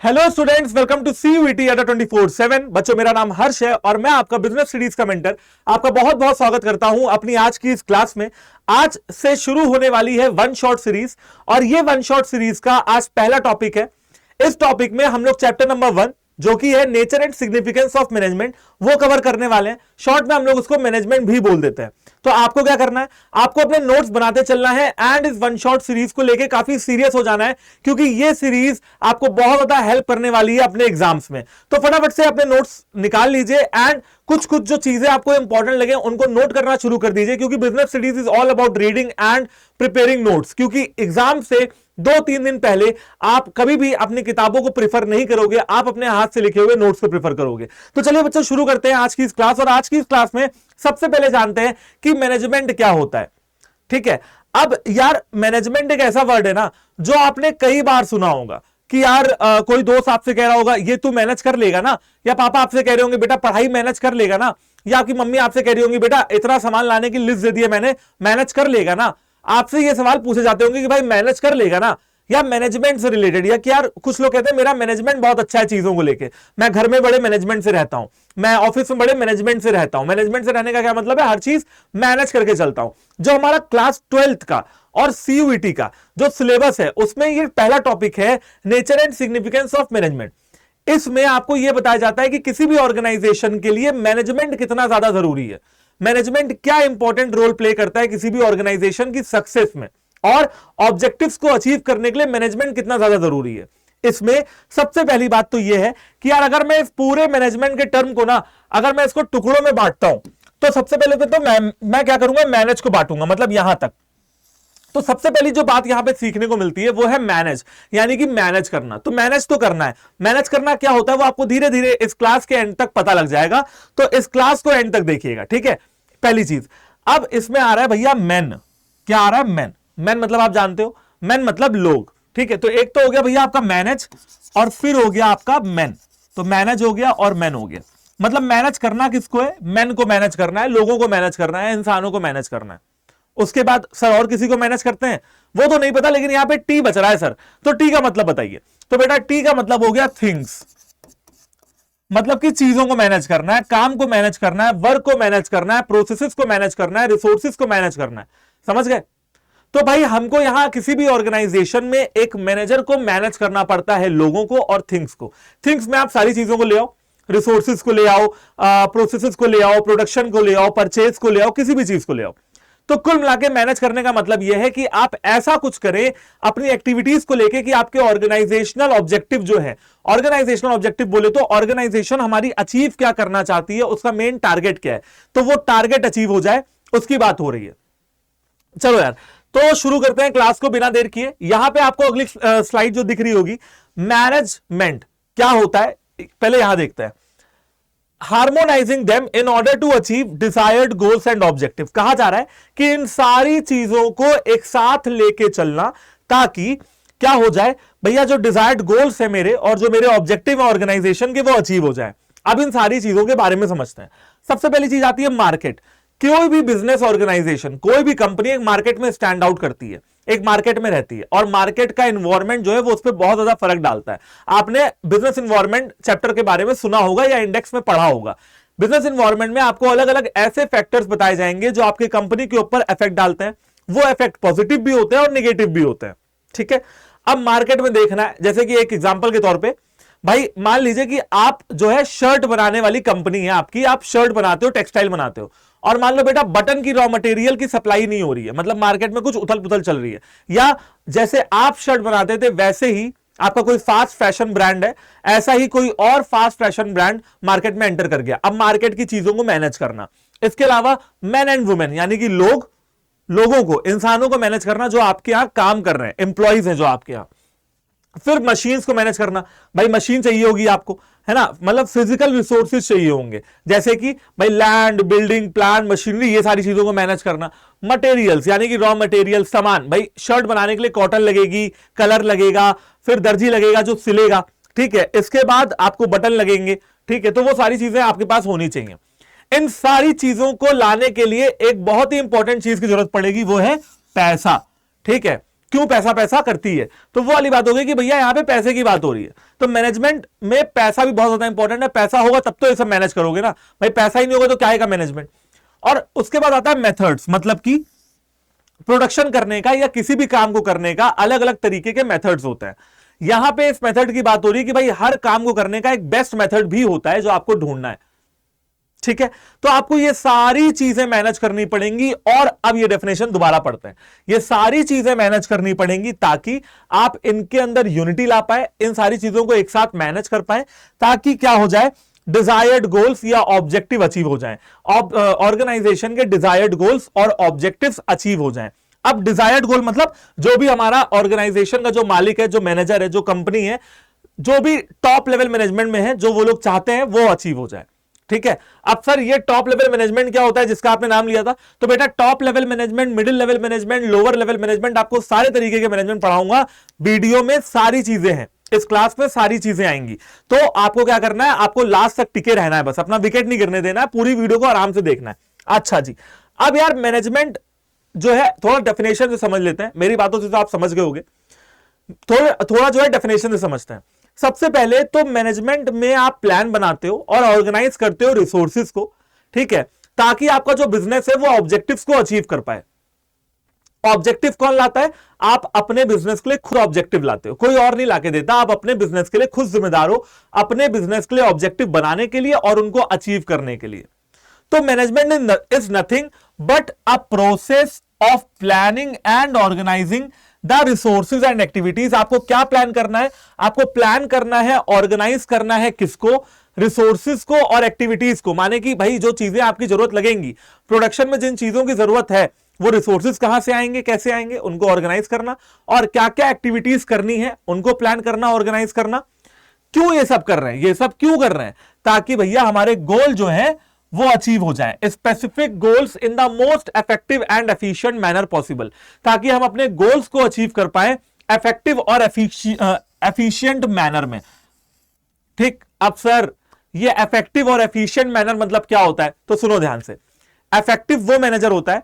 Hello students, welcome to CUET Adda 24/7। बच्चों, मेरा नाम हर्ष है और मैं आपका बिजनेस स्टडीज का मेंटर आपका बहुत बहुत स्वागत करता हूं अपनी आज की इस क्लास में। आज से शुरू होने वाली है वन शॉट सीरीज और ये वन शॉट सीरीज का आज पहला टॉपिक है। इस टॉपिक में हम लोग चैप्टर नंबर 1 जो कि है nature and significance of management वो कवर करने वाले हैं। शॉर्ट में हम लोग उसको मैनेजमेंट भी बोल देते हैं। तो आपको क्या करना है, आपको अपने नोट्स बनाते चलना है एंड इस वन शॉट सीरीज को लेके काफी सीरियस हो जाना है, क्योंकि ये सीरीज आपको बहुत ज्यादा हेल्प करने वाली है अपने एग्जाम्स में। तो फटाफट से अपने नोट्स निकाल लीजिए एंड कुछ कुछ जो चीजें आपको इंपॉर्टेंट लगे उनको नोट करना शुरू कर दीजिए, क्योंकि business studies is all about reading and preparing notes. क्योंकि एग्जाम से 2-3 दिन पहले आप कभी भी अपनी किताबों को प्रेफर नहीं करोगे, आप अपने हाथ से लिखे हुए नोट्स को प्रेफर करोगे। तो चलिए बच्चों, शुरू करते हैं आज की इस क्लास। और आज की इस क्लास में सबसे पहले जानते हैं कि मैनेजमेंट क्या होता है। ठीक है, अब यार मैनेजमेंट एक ऐसा वर्ड है ना जो आपने कई बार सुना होगा कि यार कोई दोस्त आपसे कह रहा होगा ये तू मैनेज कर लेगा ना, या पापा आपसे कह रहे होंगे बेटा पढ़ाई मैनेज कर लेगा ना, या आपकी मम्मी आपसे कह रही होंगी बेटा इतना सामान लाने की लिस्ट दे दी है मैंने, मैनेज कर लेगा ना। आपसे ये सवाल पूछे जाते होंगे कि भाई मैनेज कर लेगा ना, या मैनेजमेंट से रिलेटेड, या कि यार कुछ लोग कहते हैं मेरा मैनेजमेंट बहुत अच्छा है चीजों को लेके, मैं घर में बड़े मैनेजमेंट से रहता हूं, मैं ऑफिस में बड़े मैनेजमेंट से रहता हूं। मैनेजमेंट से रहने का क्या मतलब है, हर चीज मैनेज करके चलता हूं। जो हमारा क्लास 12th का और CUET का जो सिलेबस है उसमें ये पहला टॉपिक है nature and significance of management. इसमें आपको यह बताया जाता है कि किसी भी ऑर्गेनाइजेशन के लिए मैनेजमेंट कितना ज्यादा जरूरी है, मैनेजमेंट क्या इंपॉर्टेंट रोल प्ले करता है किसी भी ऑर्गेनाइजेशन की सक्सेस में, और ऑब्जेक्टिव्स को अचीव करने के लिए मैनेजमेंट कितना ज्यादा जरूरी है। इसमें सबसे पहली बात तो यह है कि यार अगर मैं इस पूरे मैनेजमेंट के टर्म को ना, अगर मैं इसको टुकड़ों में बांटता हूं तो सबसे पहले तो मैं क्या करूंगा, मैनेज को बांटूंगा, मतलब यहां तक। तो सबसे पहली जो बात यहां पे सीखने को मिलती है वो है मैनेज, यानी कि मैनेज करना। तो मैनेज तो करना है, मैनेज करना क्या होता है वो आपको धीरे धीरे इस क्लास के एंड तक पता लग जाएगा। तो इस क्लास को एंड तक देखिएगा, ठीक है। पहली चीज, अब इसमें आ रहा है भैया मैन। क्या आ रहा है, मैन। मैन मतलब आप जानते हो, मैन मतलब लोग, ठीक है। तो एक तो हो गया भैया आपका मैनेज, और फिर हो गया आपका मैन। तो मैनेज हो गया और मैन हो गया। मतलब मैनेज करना किसको है, मैन को मैनेज करना है, लोगों को मैनेज करना है, इंसानों को मैनेज करना है। उसके बाद सर और किसी को मैनेज करते हैं वो तो नहीं पता, लेकिन यहां पे टी बच रहा है सर, तो टी का मतलब बताइए। तो बेटा टी का मतलब हो गया थिंग्स, मतलब कि चीजों को मैनेज करना है, काम को मैनेज करना है, वर्क को मैनेज करना है, प्रोसेसेस को मैनेज करना है, रिसोर्सेज को मैनेज करना है। समझ गए। तो भाई हमको यहां किसी भी ऑर्गेनाइजेशन में एक मैनेजर को मैनेज करना पड़ता है, लोगों को और थिंग्स को। थिंग्स में आप सारी चीजों को ले आओ, रिसोर्सेज को ले आओ, प्रोसेसेस को ले आओ, प्रोडक्शन को ले आओ, परचेज को ले आओ, किसी भी चीज को ले आओ। तो कुल मिलाके मैनेज करने का मतलब यह है कि आप ऐसा कुछ करें अपनी एक्टिविटीज को लेके कि आपके ऑर्गेनाइजेशनल ऑब्जेक्टिव जो है, ऑर्गेनाइजेशनल ऑब्जेक्टिव बोले तो ऑर्गेनाइजेशन हमारी अचीव क्या करना चाहती है, उसका मेन टारगेट क्या है, तो वो टारगेट अचीव हो जाए, उसकी बात हो रही है। चलो यार, तो शुरू करते हैं क्लास को बिना देर किए। यहां पे आपको अगली स्लाइड जो दिख रही होगी, मैनेजमेंट क्या होता है पहले यहां देखते हैं। Harmonising them in order to achieve desired goals and objective. कहा जा रहा है कि इन सारी चीजों को एक साथ लेके चलना, ताकि क्या हो जाए भैया, जो डिजायर्ड गोल्स है मेरे और जो मेरे ऑब्जेक्टिव है ऑर्गेनाइजेशन के वो अचीव हो जाए। अब इन सारी चीजों के बारे में समझते हैं। सबसे पहली चीज आती है मार्केट। कोई भी बिजनेस ऑर्गेनाइजेशन, कोई भी कंपनी एक मार्केट में स्टैंड आउट करती है, एक मार्केट में रहती है, और मार्केट का एनवायरनमेंट जो है वो उस पर बहुत ज्यादा फर्क डालता है। आपने बिजनेस एनवायरनमेंट चैप्टर के बारे में सुना होगा या इंडेक्स में पढ़ा होगा। बिजनेस एनवायरनमेंट में आपको अलग अलग ऐसे फैक्टर्स बताए जाएंगे जो आपकी कंपनी के ऊपर इफेक्ट डालते हैं। वो इफेक्ट पॉजिटिव भी होते हैं और निगेटिव भी होते हैं, ठीक है। अब मार्केट में देखना है, जैसे कि एक एग्जाम्पल के तौर पर भाई मान लीजिए कि आप जो है शर्ट बनाने वाली कंपनी है आपकी, आप शर्ट बनाते हो, टेक्सटाइल बनाते हो, और मान लो बेटा बटन की रॉ मटेरियल की सप्लाई नहीं हो रही है, मतलब मार्केट में कुछ उथल पुथल चल रही है, या जैसे आप शर्ट बनाते थे वैसे ही आपका कोई फास्ट फैशन ब्रांड है, ऐसा ही कोई और फास्ट फैशन ब्रांड मार्केट में एंटर कर गया। अब मार्केट की चीजों को मैनेज करना, इसके अलावा मैन एंड वुमेन यानी कि लोगों को, इंसानों को मैनेज करना जो आपके यहां काम कर रहे हैं, एम्प्लॉइज हैं जो आपके यहां। फिर मशीन्स को मैनेज करना, भाई मशीन चाहिए होगी आपको, है ना, मतलब फिजिकल रिसोर्सेज चाहिए होंगे, जैसे कि भाई लैंड, बिल्डिंग, प्लांट, मशीनरी, ये सारी चीजों को मैनेज करना। मटेरियल्स यानी कि रॉ मटेरियल, सामान, भाई शर्ट बनाने के लिए कॉटन लगेगी, कलर लगेगा, फिर दर्जी लगेगा जो सिलेगा, ठीक है। इसके बाद आपको बटन लगेंगे, ठीक है। तो वो सारी चीजें आपके पास होनी चाहिए। इन सारी चीजों को लाने के लिए एक बहुत ही इंपॉर्टेंट चीज की जरूरत पड़ेगी, वो है पैसा, ठीक है। क्यों पैसा पैसा करती है, तो वो वाली बात हो गई कि भैया यहां पे पैसे की बात हो रही है। तो मैनेजमेंट में पैसा भी बहुत ज्यादा इंपॉर्टेंट है, पैसा होगा तब तो ये सब मैनेज करोगे ना भाई, पैसा ही नहीं होगा तो क्या है मैनेजमेंट। और उसके बाद आता है मेथड्स, मतलब कि प्रोडक्शन करने का या किसी भी काम को करने का अलग अलग तरीके के मेथड्स होते हैं। यहां पे इस मेथड की बात हो रही है कि भाई हर काम को करने का एक बेस्ट मेथड भी होता है जो आपको ढूंढना है, ठीक है। तो आपको ये सारी चीजें मैनेज करनी पड़ेंगी, और अब ये डेफिनेशन दोबारा पढ़ते हैं। ये सारी चीजें मैनेज करनी पड़ेंगी ताकि आप इनके अंदर यूनिटी ला पाए, इन सारी चीजों को एक साथ मैनेज कर पाए, ताकि क्या हो जाए, डिजायर्ड गोल्स या ऑब्जेक्टिव अचीव हो जाएं, ऑर्गेनाइजेशन के डिजायर्ड गोल्स और ऑब्जेक्टिव्स अचीव हो जाएं। अब डिजायर्ड गोल मतलब जो भी हमारा ऑर्गेनाइजेशन का जो मालिक है, जो मैनेजर है, जो कंपनी है, जो भी टॉप लेवल मैनेजमेंट में है, जो वो लोग चाहते हैं वो अचीव हो जाए, ठीक है। अब सर ये टॉप लेवल मैनेजमेंट क्या होता है जिसका आपने नाम लिया था, तो बेटा top level management, middle level management, lower level management, आपको सारे तरीके के मैनेजमेंट पढ़ाऊंगा। वीडियो में सारी चीजें हैं, इस क्लास में सारी चीजें आएंगी। तो आपको क्या करना है, आपको लास्ट तक टिके रहना है, बस अपना विकेट नहीं गिरने देना है, पूरी वीडियो को आराम से देखना है। अच्छा जी, अब यार मैनेजमेंट जो है थोड़ा डेफिनेशन से समझ लेते हैं, मेरी बातों से तो आप समझ गए होंगे, थोड़ा जो है डेफिनेशन से समझते हैं। सबसे पहले तो मैनेजमेंट में आप प्लान बनाते हो और ऑर्गेनाइज करते हो रिसोर्सेज को, ठीक है, ताकि आपका जो बिजनेस है वो ऑब्जेक्टिव्स को अचीव कर पाए। ऑब्जेक्टिव कौन लाता है, आप अपने बिजनेस के लिए खुद ऑब्जेक्टिव लाते हो, कोई और नहीं लाके देता, आप अपने बिजनेस के लिए खुद जिम्मेदार हो, अपने बिजनेस के लिए ऑब्जेक्टिव बनाने के लिए और उनको अचीव करने के लिए। तो management is nothing but a process of planning and organising the resources and activities. आपको क्या प्लान करना है, आपको प्लान करना है, ऑर्गेनाइज करना है किसको, रिसोर्सेज को और एक्टिविटीज को। माने कि भाई जो चीजें आपकी जरूरत लगेंगी प्रोडक्शन में, जिन चीजों की जरूरत है, वो रिसोर्सेज कहां से आएंगे, कैसे आएंगे, उनको ऑर्गेनाइज करना, और क्या क्या एक्टिविटीज करनी है उनको प्लान करना, ऑर्गेनाइज करना। क्यों ये सब कर रहे हैं, ये सब क्यों कर रहे हैं, ताकि भैया हमारे गोल जो है वो अचीव हो जाए, specific goals in the most effective and efficient manner possible, ताकि हम अपने गोल्स को अचीव कर पाए इफेक्टिव और एफिशिएंट मैनर में, ठीक। अब सर ये इफेक्टिव और एफिशिएंट मैनर मतलब क्या होता है, तो सुनो ध्यान से। इफेक्टिव वो मैनेजर होता है,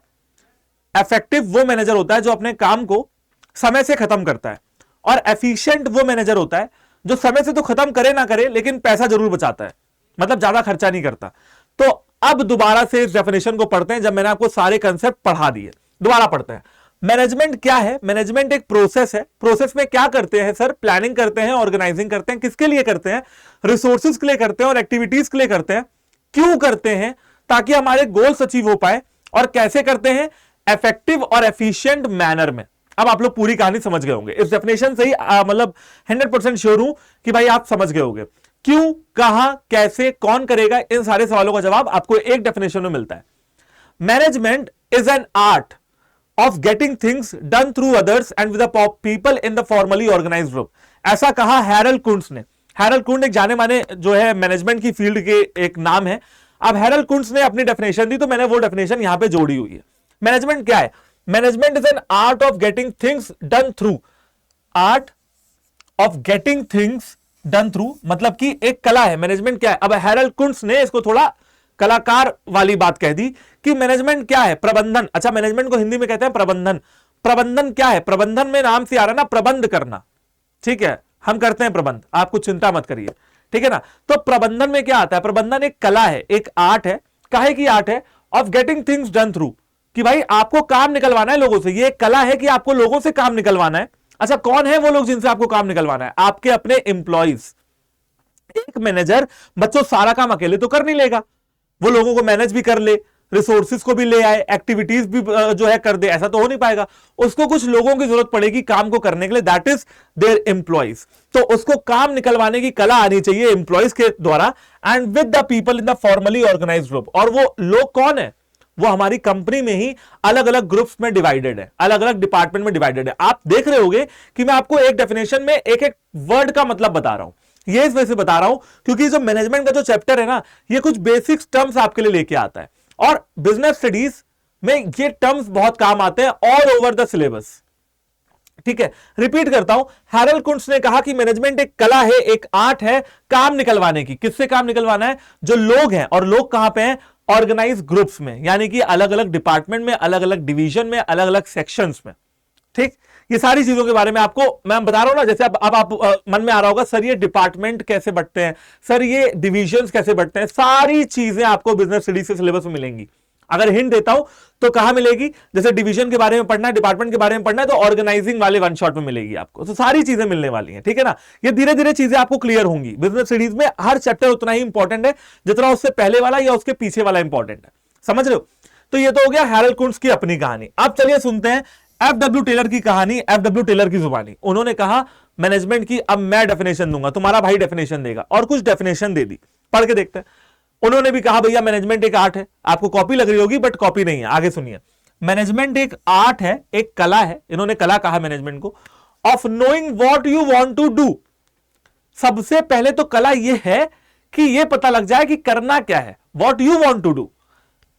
इफेक्टिव वो मैनेजर होता है जो अपने काम को समय से खत्म करता है, और एफिशिएंट वो मैनेजर होता है जो समय से तो खत्म करे ना करे लेकिन पैसा जरूर बचाता है, मतलब ज्यादा खर्चा नहीं करता। तो अब दोबारा से इस डेफिनेशन को पढ़ते हैं, जब मैंने आपको सारे कंसेप्ट पढ़ा दिए, दोबारा पढ़ते हैं। मैनेजमेंट क्या है, मैनेजमेंट एक प्रोसेस है। प्रोसेस में क्या करते हैं सर, प्लानिंग करते हैं, ऑर्गेनाइजिंग करते हैं, किसके लिए करते हैं, रिसोर्सेज के लिए करते हैं और एक्टिविटीज के लिए करते हैं। क्यों करते हैं, ताकि हमारे गोल्स अचीव हो पाए, और कैसे करते हैं, इफेक्टिव और एफिशिएंट मैनर में। अब आप लोग पूरी कहानी समझ गए होंगे, इस डेफिनेशन से ही मतलब 100% श्योर हूं कि भाई आप समझ गए होंगे। क्यों, कहां, कैसे, कौन करेगा, इन सारे सवालों का जवाब आपको एक डेफिनेशन में मिलता है। Management is an art of getting things done through others and with the people in the formally organised group. ऐसा कहा हैरल्ड कुंट्ज ने। हैरल्ड कुंट्ज एक जाने माने जो है मैनेजमेंट की फील्ड के एक नाम है। अब हैरल्ड कुंट्ज ने अपनी डेफिनेशन दी तो मैंने वो डेफिनेशन यहां पे जोड़ी हुई है। मैनेजमेंट क्या है, management is an art of getting things done through, art of getting things done through, मतलब कि एक कला है। मैनेजमेंट क्या है, अब हैरल्ड कुंट्ज ने इसको थोड़ा कलाकार वाली बात कह दी कि मैनेजमेंट क्या है, प्रबंधन। अच्छा, मैनेजमेंट को हिंदी में कहते हैं प्रबंधन। प्रबंधन क्या है, प्रबंधन में नाम से आ रहा है ना, प्रबंध करना, ठीक है, हम करते हैं प्रबंध, आप कुछ चिंता मत करिए, ठीक है ना। तो प्रबंधन में क्या आता है, प्रबंधन एक कला है, एक आर्ट है। काहे की आर्ट है, of getting things done through, कि भाई आपको काम निकलवाना है लोगों से। ये एक कला है कि आपको लोगों से काम निकलवाना है। अच्छा, कौन है वो लोग जिनसे आपको काम निकलवाना है, आपके अपने एम्प्लॉइज। एक मैनेजर बच्चों सारा काम अकेले तो कर नहीं लेगा, वो लोगों को मैनेज भी कर ले, रिसोर्सेज को भी ले आए, एक्टिविटीज भी जो है कर दे, ऐसा तो हो नहीं पाएगा। उसको कुछ लोगों की जरूरत पड़ेगी काम को करने के लिए, दैट इज देयर एम्प्लॉइज। तो उसको काम निकलवाने की कला आनी चाहिए एम्प्लॉइज के द्वारा, and with the people in the formally organised group. और वो लोग कौन है, वो हमारी कंपनी में ही अलग अलग ग्रुप्स में डिवाइडेड है, अलग अलग डिपार्टमेंट में डिवाइडेड है। आप देख रहे होंगे कि मैं आपको एक डेफिनेशन में एक एक वर्ड का मतलब बता रहा हूं। ये इस वजह से बता रहा हूं क्योंकि जो मैनेजमेंट का जो चैप्टर है ना, ये कुछ बेसिक टर्म्स आपके लिए लेके आता है, और बिजनेस स्टडीज में ये टर्म्स बहुत काम आते हैं ऑल ओवर द सिलेबस, ठीक है। रिपीट करता हूं, हैरल्ड कुंट्ज ने कहा कि मैनेजमेंट एक कला है, एक आर्ट है काम निकलवाने की। किससे काम निकलवाना है, जो लोग हैं, और लोग कहां पे हैं, ऑर्गेनाइज ग्रुप्स में, यानी कि अलग अलग डिपार्टमेंट में, अलग अलग डिवीजन में, अलग अलग सेक्शंस में, ठीक। ये सारी चीजों के बारे में आपको मैं बता रहा हूं ना। जैसे अब आप मन में आ रहा होगा सर ये डिपार्टमेंट कैसे बढ़ते हैं, सर ये डिविजन्स कैसे बढ़ते हैं, सारी चीजें आपको बिजनेस स्टडीज के सिलेबस में मिलेंगी। अगर हिंट देता हूं तो कहां मिलेगी, जैसे डिवीजन के बारे में पढ़ना है, डिपार्टमेंट के बारे में पढ़ना है, तो ऑर्गेनाइजिंग वाले वन शॉट में मिलेगी आपको। तो सारी चीजें मिलने वाली हैं, ठीक है ना। ये धीरे धीरे चीजें आपको क्लियर होंगी। बिजनेस स्टडीज में हर चैप्टर उतना ही इंपॉर्टेंट है जितना उससे पहले वाला या उसके पीछे वाला इंपॉर्टेंट है, समझ रहे हो। तो ये तो हो गया हैरोल्ड कुंट्ज की अपनी कहानी। अब चलिए सुनते हैं एफडब्ल्यू टेलर की कहानी, एफडब्ल्यू टेलर की जुबानी। उन्होंने कहा मैनेजमेंट की अब मैं डेफिनेशन दूंगा, तुम्हारा भाई डेफिनेशन देगा, और कुछ डेफिनेशन दे दी, पढ़ के देखते हैं। उन्होंने भी कहा भैया मैनेजमेंट एक आर्ट है। आपको कॉपी लग रही होगी बट कॉपी नहीं है, आगे सुनिए। मैनेजमेंट एक आर्ट है, एक कला है, इन्होंने कला कहा मैनेजमेंट को, of knowing what you want to do. सबसे पहले तो कला यह है कि यह पता लग जाए कि करना क्या है, what you want to do.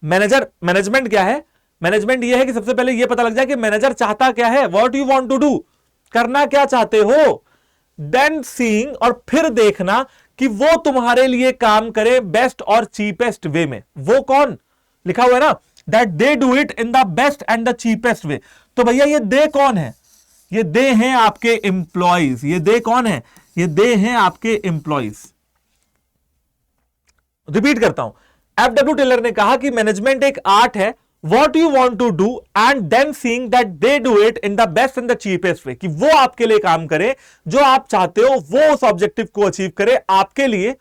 Management क्या है, मैनेजमेंट यह है कि सबसे पहले यह पता लग जाए कि मैनेजर चाहता क्या है, what you want to do, करना क्या चाहते हो। देन सीइंग, और फिर देखना कि वो तुम्हारे लिए काम करे बेस्ट और चीपेस्ट वे में। वो कौन, लिखा हुआ है ना, that they do it in the best and the cheapest way. तो भैया ये दे कौन है, ये दे हैं आपके एम्प्लॉइज। ये दे कौन है, ये दे हैं आपके एम्प्लॉइज। रिपीट करता हूं, एफडब्ल्यू टेलर ने कहा कि मैनेजमेंट एक आर्ट है, what you want to do and then seeing that they do it in the best and the cheapest way, कि वो आपके लिए काम करे, जो आप चाहते हो वो उस ऑब्जेक्टिव को अचीव करे आपके लिए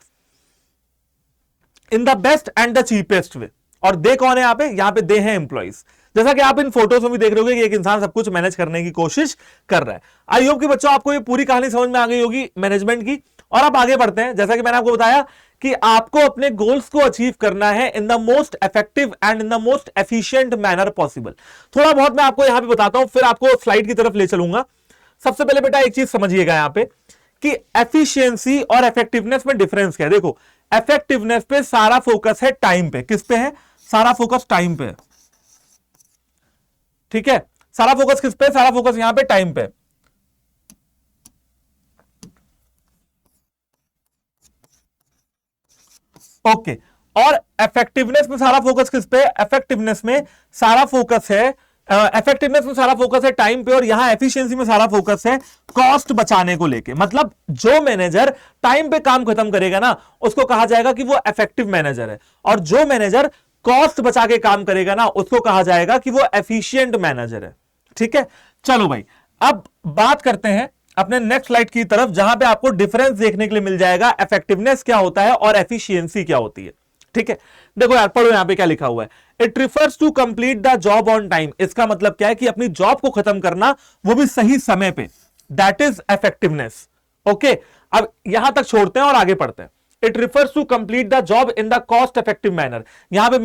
in the best and the cheapest way। और दे कौन है यहां पे दे हैं एम्प्लॉइज। जैसा कि आप इन फोटोज में भी देख रहे होगे कि एक इंसान सब कुछ मैनेज करने की कोशिश कर रहा है। आई होप कि बच्चों आपको ये पूरी कहानी समझ में आ गई होगी मैनेजमेंट की। और आप आगे बढ़ते हैं, जैसा कि मैंने आपको बताया कि आपको अपने गोल्स को अचीव करना है in the most effective and in the most efficient manner possible. थोड़ा बहुत मैं आपको यहां पे बताता हूं, फिर आपको स्लाइड की तरफ ले चलूंगा। सबसे पहले बेटा एक चीज समझिएगा यहां पे कि एफिशिएंसी और इफेक्टिवनेस में डिफरेंस क्या है। देखो, इफेक्टिवनेस पे सारा फोकस है टाइम पे। किस पे है, सारा फोकस टाइम पे है, ठीक है। सारा फोकस किस पे, सारा फोकस यहां पे टाइम पे। ओके, और इफेक्टिवनेस में सारा फोकस किस पे, इफेक्टिवनेस में सारा फोकस है, इफेक्टिवनेस में सारा फोकस है टाइम पे, और यहां एफिशिएंसी में सारा फोकस है कॉस्ट बचाने को लेके। मतलब जो मैनेजर टाइम पे काम खत्म करेगा ना, उसको कहा जाएगा कि वो इफेक्टिव मैनेजर है, और जो मैनेजर कॉस्ट बचा के काम करेगा ना, उसको कहा जाएगा कि वो एफिशिएंट मैनेजर है, ठीक है। चलो भाई, अब बात करते हैं अपने नेक्स्ट स्लाइड की तरफ, जहां पे आपको डिफरेंस देखने के लिए मिल जाएगा, इफेक्टिवनेस क्या होता है और एफिशिएंसी क्या होती है, ठीक है। देखो यार, पढ़ो यहां पे क्या लिखा हुआ है, it refers to complete the job on time. इसका मतलब क्या है कि अपनी जॉब को खत्म करना, वो भी सही समय पे, दैट इज इफेक्टिवनेस। ओके, अब यहां तक छोड़ते हैं और आगे पढ़ते हैं। It refers to complete the job in the cost effective manner. यहां पे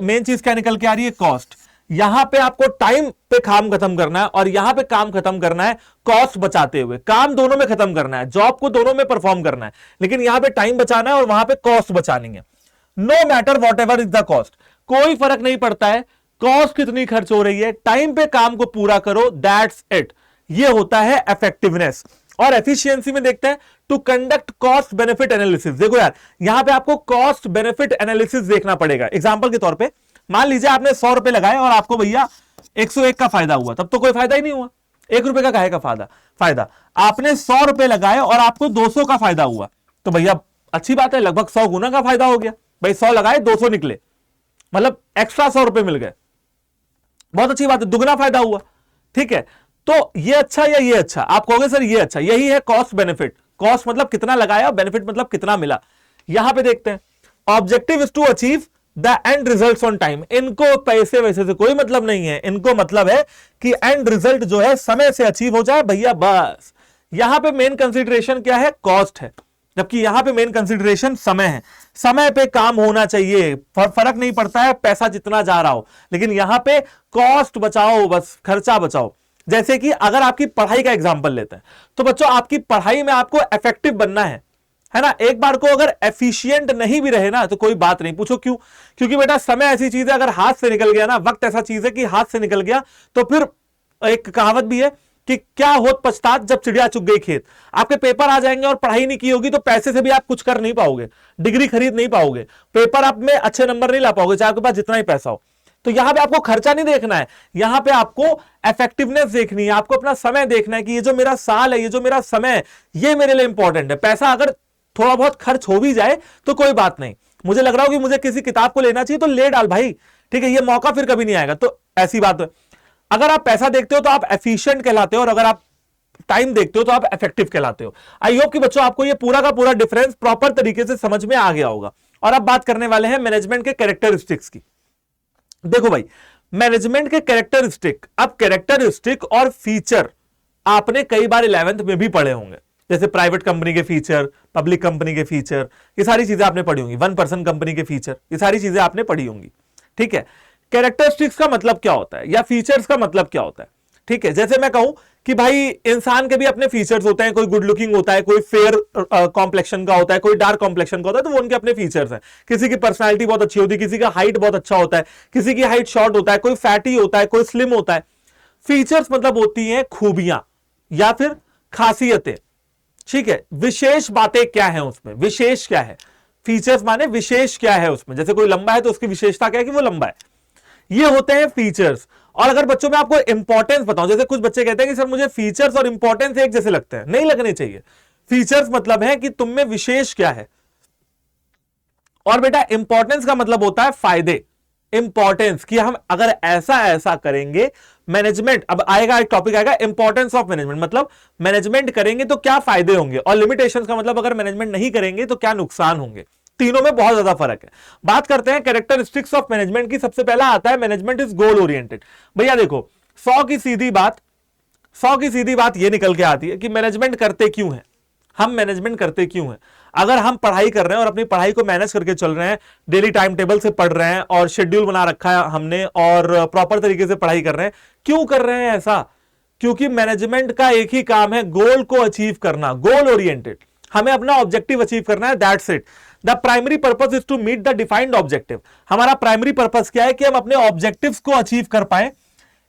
मेन चीज क्या निकल के आ रही है, कॉस्ट। यहां पे आपको टाइम पे काम खत्म करना है और यहां पे काम खत्म करना है कॉस्ट बचाते हुए। काम दोनों में खत्म करना है, जॉब को दोनों में परफॉर्म करना है, लेकिन यहां पे टाइम बचाना है और वहां पे कॉस्ट बचानी है। No matter whatever is the cost, कोई फर्क नहीं पड़ता है कॉस्ट कितनी खर्च हो रही है, टाइम पे काम को पूरा करो, दैट्स इट। ये होता है इफेक्टिवनेस। और एफिशिएंसी में देखते हैं, to conduct cost benefit analysis. देखो यार, यहां पे आपको कॉस्ट बेनिफिट एनालिसिस देखना पड़ेगा। एग्जांपल के तौर पे मान लीजिए आपने 100 रुपए लगाए और आपको भैया 101 का फायदा हुआ, तब तो कोई फायदा ही नहीं हुआ। 1 रुपए का काहे का फायदा। आपने 100 रुपए लगाए और आपको 200 का फायदा हुआ, तो भैया अच्छी बात है, लगभग 100 गुना का फायदा हो गया। भाई 100 लगाए 200 निकले, मतलब एक्स्ट्रा 100 रुपए मिल गए, बहुत अच्छी बात है, दुगना फायदा हुआ, ठीक है। तो ये अच्छा या ये अच्छा, आप कहोगे सर ये अच्छा। यही है कॉस्ट बेनिफिट। कॉस्ट मतलब कितना लगाया, बेनिफिट मतलब कितना मिला। यहां पे देखते हैं, objective is to achieve the end result on time. इनको पैसे वैसे से कोई मतलब नहीं है, इनको मतलब है कि एंड रिजल्ट जो है समय से अचीव हो जाए भैया, बस। यहां पे मेन कंसीडरेशन क्या है, कॉस्ट है, जबकि यहां पे मेन कंसीडरेशन समय है। समय पे काम होना चाहिए, फर्क नहीं पड़ता है पैसा जितना जा रहा हो, लेकिन यहां पे कॉस्ट बचाओ, बस खर्चा बचाओ। जैसे कि अगर आपकी पढ़ाई का एग्जांपल लेते हैं, तो बच्चों आपकी पढ़ाई में आपको इफेक्टिव बनना है ना। एक बार को अगर एफिशिएंट नहीं भी रहे ना तो कोई बात नहीं, पूछो क्यों। क्योंकि बेटा समय ऐसी चीज है, अगर हाथ से निकल गया ना, वक्त ऐसा चीज है कि हाथ से निकल गया तो फिर एक कहावत भी है कि क्या होत पछतात जब चिड़िया चुग गई खेत। आपके पेपर आ जाएंगे और पढ़ाई नहीं की होगी तो पैसे से भी आप कुछ कर नहीं पाओगे, डिग्री खरीद नहीं पाओगे, पेपर आप में अच्छे नंबर नहीं ला पाओगे, चाहे आपके पास जितना ही पैसा हो। तो यहां पे आपको खर्चा नहीं देखना है, यहां पे आपको इफेक्टिवनेस देखनी है, आपको अपना समय देखना है कि ये जो मेरा साल है, ये जो मेरा समय है, ये मेरे लिए इंपॉर्टेंट है। पैसा अगर थोड़ा बहुत खर्च हो भी जाए तो कोई बात नहीं, मुझे लग रहा हो कि मुझे किसी किताब को लेना चाहिए तो ले डाल भाई, ठीक है, ये मौका फिर कभी नहीं आएगा। तो ऐसी बात है, अगर आप पैसा देखते हो तो आप एफिशिएंट कहलाते हो, और अगर आप टाइम देखते हो तो आप इफेक्टिव कहलाते हो। आई होप कि बच्चों आपको ये पूरा का पूरा डिफरेंस प्रॉपर तरीके से समझ में आ गया होगा। और अब बात करने वाले हैं मैनेजमेंट के कैरेक्टरिस्टिक्स की। देखो भाई, मैनेजमेंट के कैरेक्टरिस्टिक, अब कैरेक्टरिस्टिक और फीचर आपने कई बार 11th में भी पढ़े होंगे, जैसे प्राइवेट कंपनी के फीचर, पब्लिक कंपनी के फीचर, ये सारी चीजें आपने पढ़ी होंगी, 1% कंपनी के फीचर, ये सारी चीजें आपने पढ़ी होंगी, ठीक है। कैरेक्टरिस्टिक्स का मतलब क्या होता है या फीचर्स का मतलब क्या होता है, ठीक है। जैसे मैं कहूं कि भाई इंसान के भी अपने फीचर्स होते हैं, कोई गुड लुकिंग होता है, कोई फेयर कॉम्प्लेक्शन का होता है, कोई डार्क कॉम्प्लेक्शन का होता है, तो वो उनके अपने फीचर्स हैं। किसी की पर्सनालिटी बहुत अच्छी होती है, किसी का हाइट बहुत अच्छा होता है, किसी की हाइट शॉर्ट होता है, कोई फैटी होता है, कोई स्लिम होता है। फीचर्स मतलब होती हैं खूबियां या फिर खासियतें, ठीक है। विशेष बातें क्या है उसमें, विशेष क्या है, फीचर्स माने विशेष क्या है उसमें। जैसे कोई लंबा है तो उसकी विशेषता क्या है कि वो लंबा है, ये होते हैं फीचर्स। और अगर बच्चों में आपको इंपॉर्टेंस बताऊं, जैसे कुछ बच्चे कहते हैं कि सर मुझे फीचर्स और इंपॉर्टेंस एक जैसे लगते हैं, नहीं लगने चाहिए। फीचर्स मतलब है कि तुम में विशेष क्या है, और बेटा इंपॉर्टेंस का मतलब होता है फायदे, इंपॉर्टेंस कि हम अगर ऐसा ऐसा करेंगे, मैनेजमेंट अब आएगा, एक टॉपिक आएगा इंपॉर्टेंस ऑफ मैनेजमेंट, मतलब मैनेजमेंट करेंगे तो क्या फायदे होंगे, और लिमिटेशंस का मतलब अगर मैनेजमेंट नहीं करेंगे तो क्या नुकसान होंगे। तीनों में बहुत ज्यादा फर्क है। बात करते हैं कैरेक्टरिस्टिक्स ऑफ मैनेजमेंट की। सबसे पहला आता है मैनेजमेंट इज गोल ओरिएंटेड। भैया देखो, 100 की सीधी बात ये निकल के आती है कि मैनेजमेंट करते क्यों है, हम मैनेजमेंट करते क्यों हैं। अगर हम पढ़ाई कर रहे हैं और अपनी पढ़ाई को मैनेज करके चल रहे हैं, डेली टाइम टेबल से पढ़ रहे हैं और शेड्यूल बना रखा है हमने और प्रॉपर तरीके से पढ़ाई कर रहे हैं, क्यों कर रहे हैं ऐसा? क्योंकि मैनेजमेंट का एक ही काम है, गोल को अचीव करना, गोल ओरिएंटेड। हमें अपना ऑब्जेक्टिव अचीव करना है, that's it. The primary purpose is to meet the defined objective. हमारा प्राइमरी पर्पस क्या है कि हम अपने ऑब्जेक्टिव्स को अचीव कर पाए।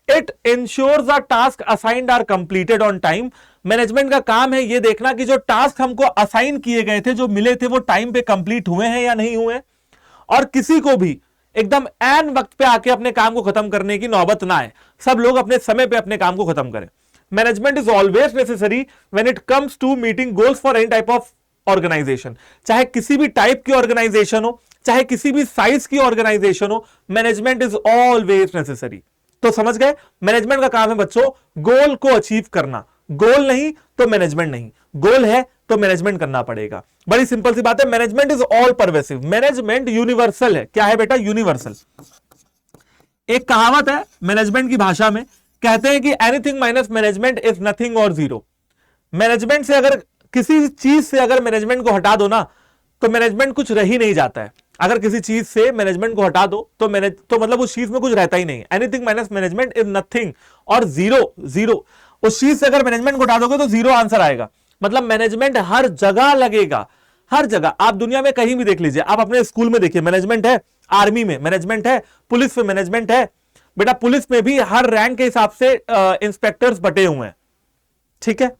It ensures the task assigned are completed on time. Management का काम है ये देखना कि जो टास्क हमको असाइन किए गए थे, जो मिले थे, वो टाइम पे कंप्लीट हुए हैं या नहीं हुए, और किसी को भी एकदम ऐन वक्त पे आके अपने काम को खत्म करने की नौबत ना आए, सब लोग अपने समय पे अपने काम को खत्म करें। Management is always necessary when it comes to meeting goals for any type of organisation. चाहे किसी भी टाइप की ऑर्गेनाइजेशन हो, चाहे किसी भी साइज की ऑर्गेनाइजेशन हो, मैनेजमेंट इज ऑलवेज नेसेसरी। तो समझ गए, मैनेजमेंट का काम है बच्चों गोल को अचीव करना। गोल नहीं तो मैनेजमेंट नहीं, गोल है तो मैनेजमेंट करना पड़ेगा। बड़ी सिंपल सी बात है, management is all pervasive. Management universal है। क्या है बेटा? यूनिवर्सल। एक कहावत है मैनेजमेंट की भाषा में, कहते हैं कि anything minus management is nothing और जीरो। मैनेजमेंट से अगर किसी चीज से अगर मैनेजमेंट को हटा दो ना, तो मैनेजमेंट कुछ रह ही नहीं जाता है। अगर किसी चीज से मैनेजमेंट को हटा दो तो मतलब उस चीज में कुछ रहता ही नहीं। Anything minus management is nothing और जीरो, जीरो। उस चीज से अगर मैनेजमेंट को हटा दोगे तो जीरो आंसर आएगा। मतलब मैनेजमेंट हर जगह लगेगा, हर जगह। आप दुनिया में कहीं भी देख लीजिए, आप अपने स्कूल में देखिए मैनेजमेंट है, आर्मी में मैनेजमेंट है, पुलिस में मैनेजमेंट है। बेटा पुलिस में भी हर रैंक के हिसाब से इंस्पेक्टर्स बटे हुए हैं, ठीक है।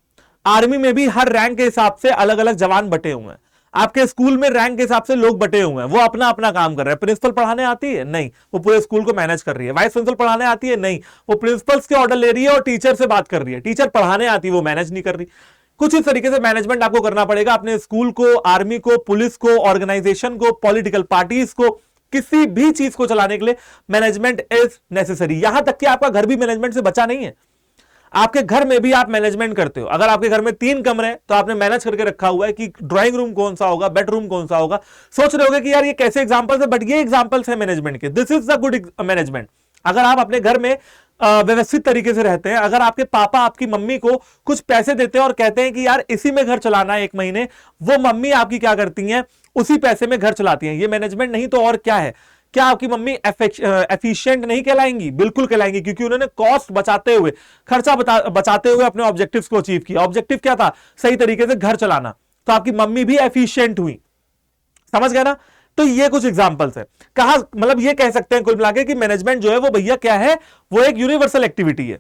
आर्मी में भी हर रैंक के हिसाब से अलग अलग जवान बटे हुए हैं। आपके स्कूल में रैंक के हिसाब से लोग बटे हुए हैं, वो अपना अपना काम कर रहे हैं। प्रिंसिपल पढ़ाने आती है? नहीं, वो पूरे स्कूल को मैनेज कर रही है। वाइस प्रिंसिपल पढ़ाने आती है? नहीं, वो प्रिंसिपल्स के ऑर्डर ले रही है और टीचर से बात कर रही है। टीचर पढ़ाने आती है, वो मैनेज नहीं कर रही। कुछ इस तरीके से मैनेजमेंट आपको करना पड़ेगा अपने स्कूल को, आर्मी को, पुलिस को, ऑर्गेनाइजेशन को, पॉलिटिकल पार्टीज को, किसी भी चीज को चलाने के लिए मैनेजमेंट इज नेसेसरी। यहां तक कि आपका घर भी मैनेजमेंट से बचा नहीं है। आपके घर में भी आप मैनेजमेंट करते हो। अगर आपके घर में 3 कमरे हैं तो आपने मैनेज करके रखा हुआ है कि ड्राइंग रूम कौन सा होगा, बेडरूम कौन सा होगा। सोच रहे होगे कि यार ये कैसे एग्जांपल्स है, बट ये एग्जांपल्स है मैनेजमेंट के। This is the good management. अगर आप अपने घर में व्यवस्थित तरीके से रहते हैं, अगर आपके पापा आपकी मम्मी को कुछ पैसे देते हैं और कहते हैं कि यार इसी में घर चलाना है 1 महीने, वो मम्मी आपकी क्या करती हैं, उसी पैसे में घर चलाती हैं। ये मैनेजमेंट नहीं तो और क्या है। क्या आपकी मम्मी एफिशिएंट नहीं कहलाएंगी? बिल्कुल कहलाएंगी, क्योंकि उन्होंने कॉस्ट बचाते हुए, खर्चा बचाते हुए अपने ऑब्जेक्टिव्स को अचीव किया। ऑब्जेक्टिव क्या था? सही तरीके से घर चलाना। तो आपकी मम्मी भी एफिशिएंट हुई। समझ गए ना? तो ये कुछ एग्जांपल्स है। कहा मतलब ये कह सकते हैं कुल मिलाकर कि मैनेजमेंट जो है वो भैया क्या है, वो एक यूनिवर्सल एक्टिविटी है,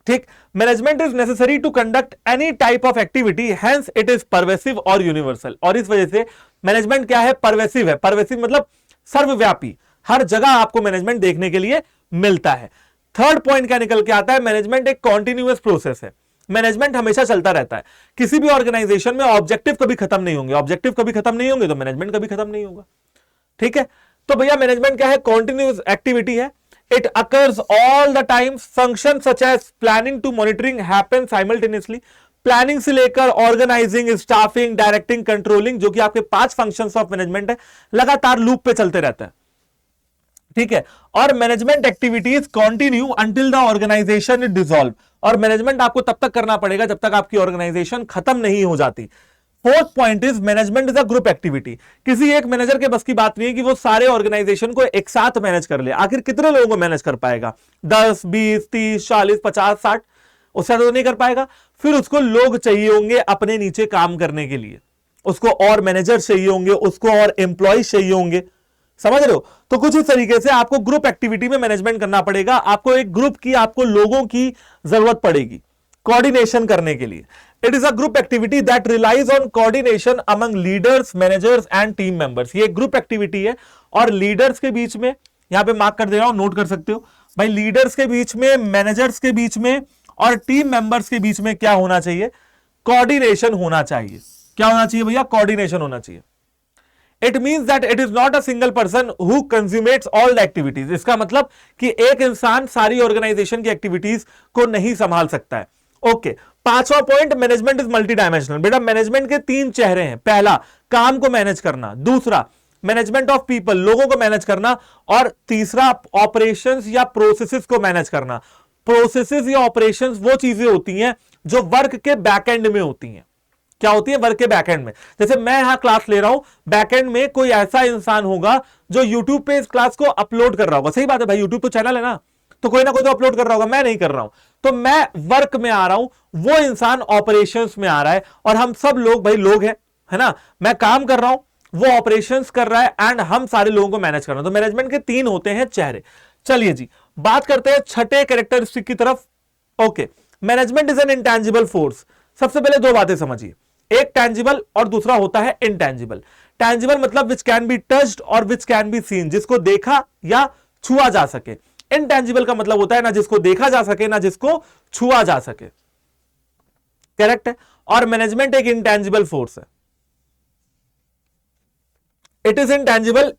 ठीक। Management is necessary to conduct any type of activity, hence it is pervasive और यूनिवर्सल। और इस वजह से मैनेजमेंट क्या है? परवेसिव है। परवेसिव मतलब सर्वव्यापी, हर जगह आपको मैनेजमेंट देखने के लिए मिलता है। थर्ड पॉइंट क्या निकल के आता है, मैनेजमेंट एक कॉन्टिन्यूअस प्रोसेस है। मैनेजमेंट हमेशा चलता रहता है। किसी भी ऑर्गेनाइजेशन में ऑब्जेक्टिव कभी खत्म नहीं होंगे, ऑब्जेक्टिव कभी खत्म नहीं होंगे तो मैनेजमेंट कभी खत्म नहीं होगा। ठीक है, तो भैया मैनेजमेंट क्या है, कॉन्टिन्यूअस एक्टिविटी है। It occurs all the time, function such as planning to monitoring happen simultaneously. Planning से लेकर ऑर्गेनाइजिंग, स्टाफिंग, डायरेक्टिंग, कंट्रोलिंग, जो कि आपके 5 फंक्शंस ऑफ मैनेजमेंट है, लगातार लूप पे चलते रहता है। ठीक है, और management activities continue until the organisation is dissolve. और मैनेजमेंट आपको तब तक करना पड़ेगा जब तक आपकी ऑर्गेनाइजेशन खत्म नहीं हो जाती। Fourth point is management is a group activity. किसी एक मैनेजर के बस की बात नहीं है कि वो सारे ऑर्गेनाइजेशन को एक साथ मैनेज कर ले। आखिर कितने लोगों को मैनेज कर पाएगा, 10, 20, 30, 40, 50, 60, उससे तो नहीं कर पाएगा। फिर उसको लोग चाहिए होंगे अपने नीचे काम करने के लिए, उसको और मैनेजर चाहिए होंगे, उसको और एम्प्लॉय चाहिए होंगे। समझ रहे हो? तो कुछ इस तरीके से आपको ग्रुप एक्टिविटी में मैनेजमेंट करना पड़ेगा। आपको एक ग्रुप की, आपको लोगों की जरूरत पड़ेगी कोऑर्डिनेशन करने के लिए। It is a group activity that relies on coordination among leaders, managers and team members. ये ग्रुप एक्टिविटी है और लीडर्स के बीच में, यहां पे मार्क कर दे रहा हूं, नोट कर सकते हो भाई, लीडर्स के बीच में, मैनेजर्स के बीच में और टीम मेंबर्स के बीच में क्या होना चाहिए, कोऑर्डिनेशन होना चाहिए। क्या होना चाहिए भैया, कोऑर्डिनेशन होना चाहिए। It means that it is not a single person who consummates all the activities. इसका मतलब कि एक इंसान सारी ऑर्गेनाइजेशन की एक्टिविटीज को नहीं संभाल सकता है। ओके, पांचवा point, management is multi dimensional. बेटा मैनेजमेंट के 3 चेहरे हैं। पहला, काम को मैनेज करना। दूसरा, मैनेजमेंट ऑफ पीपल, लोगों को मैनेज करना। और तीसरा, ऑपरेशंस या प्रोसेसेस को मैनेज करना। प्रोसेसेस या ऑपरेशंस वो चीजें होती हैं जो वर्क के बैकएंड में होती हैं। क्या होती है, वर्क के बैकएंड में। जैसे मैं यहां क्लास ले रहा हूं, बैकएंड में कोई ऐसा इंसान होगा जो यूट्यूब पे इस क्लास को अपलोड कर रहा होगा। सही बात है भाई, यूट्यूब तो चैनल है ना, तो कोई ना कोई तो अपलोड कर रहा होगा, मैं नहीं कर रहा हूं, तो मैं वर्क में आ रहा हूं, वो इंसान ऑपरेशंस में आ रहा है। और हम सब लोग भाई लोग हैं, है ना, मैं काम कर रहा हूं, वो ऑपरेशंस कर रहा है, एंड हम सारे लोगों को मैनेज कर रहे हैं। तो मैनेजमेंट के 3 होते हैं चेहरे। चलिए जी, बात करते हैं छठे कैरेक्टरिस्टिक की तरफ। Okay, management is N intangible force. सबसे पहले 2 बातें समझिए, एक टैंजिबल और दूसरा होता है इनटैंजिबल। टैंजिबल मतलब विच कैन बी टच्ड और विच कैन बी सीन, जिसको देखा या छुआ जा सके। इनटैंजिबल का मतलब होता है ना जिसको देखा जा सके ना जिसको छुआ जा सके। करेक्ट है। और मैनेजमेंट एक इंटैंजिबल फोर्स है। It is intangible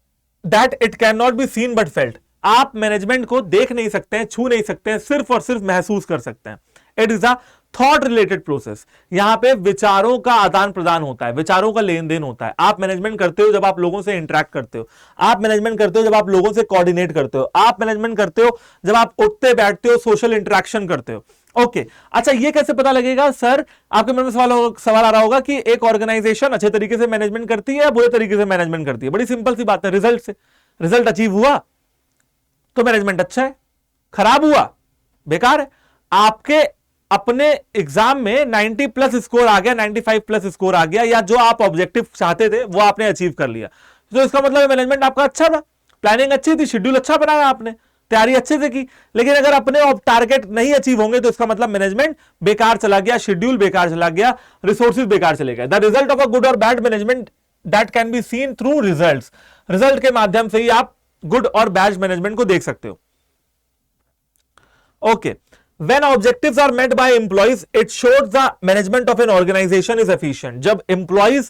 that it can not be seen but felt. आप मैनेजमेंट को देख नहीं सकते हैं, छू नहीं सकते हैं, सिर्फ और सिर्फ महसूस कर सकते हैं। It is a thought related process. यहां पे विचारों का आदान प्रदान होता है, विचारों का लेन देन होता है। आप मैनेजमेंट करते हो जब आप लोगों से इंटरेक्ट करते हो, आप मैनेजमेंट करते हो जब आप लोगों से कोऑर्डिनेट करते हो, आप मैनेजमेंट करते हो जब आप उठते बैठते हो, सोशल इंटरेक्शन करते हो। ओके, अच्छा ये कैसे पता लगेगा सर, आपके मन में सवाल आ रहा होगा कि एक ऑर्गेनाइजेशन अच्छे तरीके से मैनेजमेंट करती है या बुरे तरीके से मैनेजमेंट करती है। बड़ी सिंपल सी बात है, रिजल्ट से। रिजल्ट अचीव हुआ तो मैनेजमेंट अच्छा है, खराब हुआ बेकार है। आपके अपने एग्जाम में 90 प्लस स्कोर आ गया, 95 प्लस स्कोर आ गया, या जो आप ऑब्जेक्टिव चाहते थे वो आपने अचीव कर लिया, तो इसका मतलब मैनेजमेंट आपका अच्छा था, प्लानिंग अच्छी थी, शेड्यूल अच्छा बनाया आपने, तैयारी अच्छे से की। लेकिन अगर अपने टारगेट नहीं अचीव होंगे तो इसका मतलब मैनेजमेंट बेकार चला गया, शेड्यूल बेकार चला गया, रिसोर्सेज बेकार चले गए। The result of a good और bad management that can be seen through results. Result के माध्यम से ही आप गुड और बैड मैनेजमेंट को देख सकते हो। Okay, when objectives are met by employees it shows the management of an organization is efficient। जब employees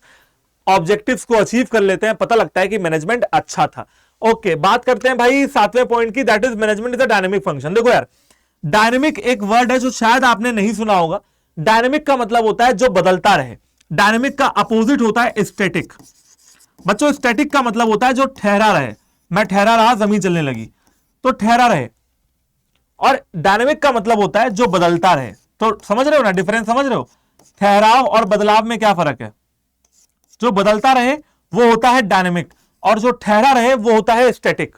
objectives को अचीव कर लेते हैं पता लगता है कि मैनेजमेंट अच्छा था। ओके, बात करते हैं भाई 7वें पॉइंट की, that is management is a dynamic function. देखो यार, डायनेमिक एक वर्ड है जो शायद आपने नहीं सुना होगा। डायनेमिक का मतलब होता है जो बदलता रहे। डायनेमिक का अपोजिट होता है स्टैटिक। बच्चों, स्टैटिक का मतलब होता है जो ठहरा रहे। मैं ठहरा रहा, जमीन चलने लगी, तो ठहरा रहे। और डायनेमिक का मतलब होता है जो बदलता रहे। तो समझ रहे हो ना डिफरेंस, समझ रहे हो? ठहराव और बदलाव में क्या फर्क है? जो बदलता रहे वो होता है डायनेमिक, और जो ठहरा रहे वो होता है स्टैटिक।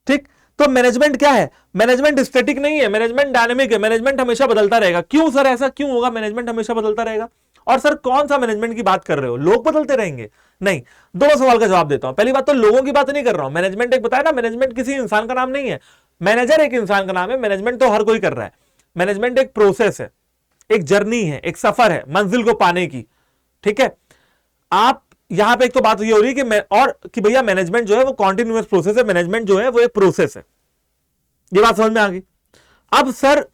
ठीक, तो मैनेजमेंट क्या है? मैनेजमेंट स्टैटिक नहीं है, मैनेजमेंट डायनेमिक है। मैनेजमेंट हमेशा बदलता रहेगा। क्यों सर, ऐसा क्यों होगा, मैनेजमेंट हमेशा बदलता रहेगा? और सर कौन सा मैनेजमेंट की बात कर रहे हो, लोग बदलते रहेंगे? नहीं, दोनों सवाल का जवाब देता हूं। पहली बात तो लोगों की बात नहीं कर रहा हूं। मैनेजमेंट एक बताया ना, मैनेजमेंट किसी इंसान का नाम नहीं है। मैनेजर एक इंसान का नाम है, मैनेजमेंट तो हर कोई कर रहा है। मैनेजमेंट एक प्रोसेस है, एक जर्नी है, एक सफर है मंजिल को पाने की। ठीक है, आप यहां पे एक तो बात ये हो रही है कि भैया मैनेजमेंट जो है वो कॉन्टिन्यूअस प्रोसेस है, मैनेजमेंट जो है वो एक प्रोसेस है। ये बात समझ में आ गई। अब सर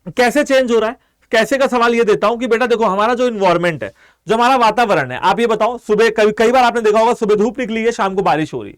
कैसे चेंज हो रहा है, कैसे का सवाल ये देता हूं कि बेटा देखो हमारा जो इन्वायरमेंट है, जो हमारा वातावरण है, आप ये बताओ सुबह कई बार आपने देखा होगा सुबह धूप निकली है, शाम को बारिश हो रही है।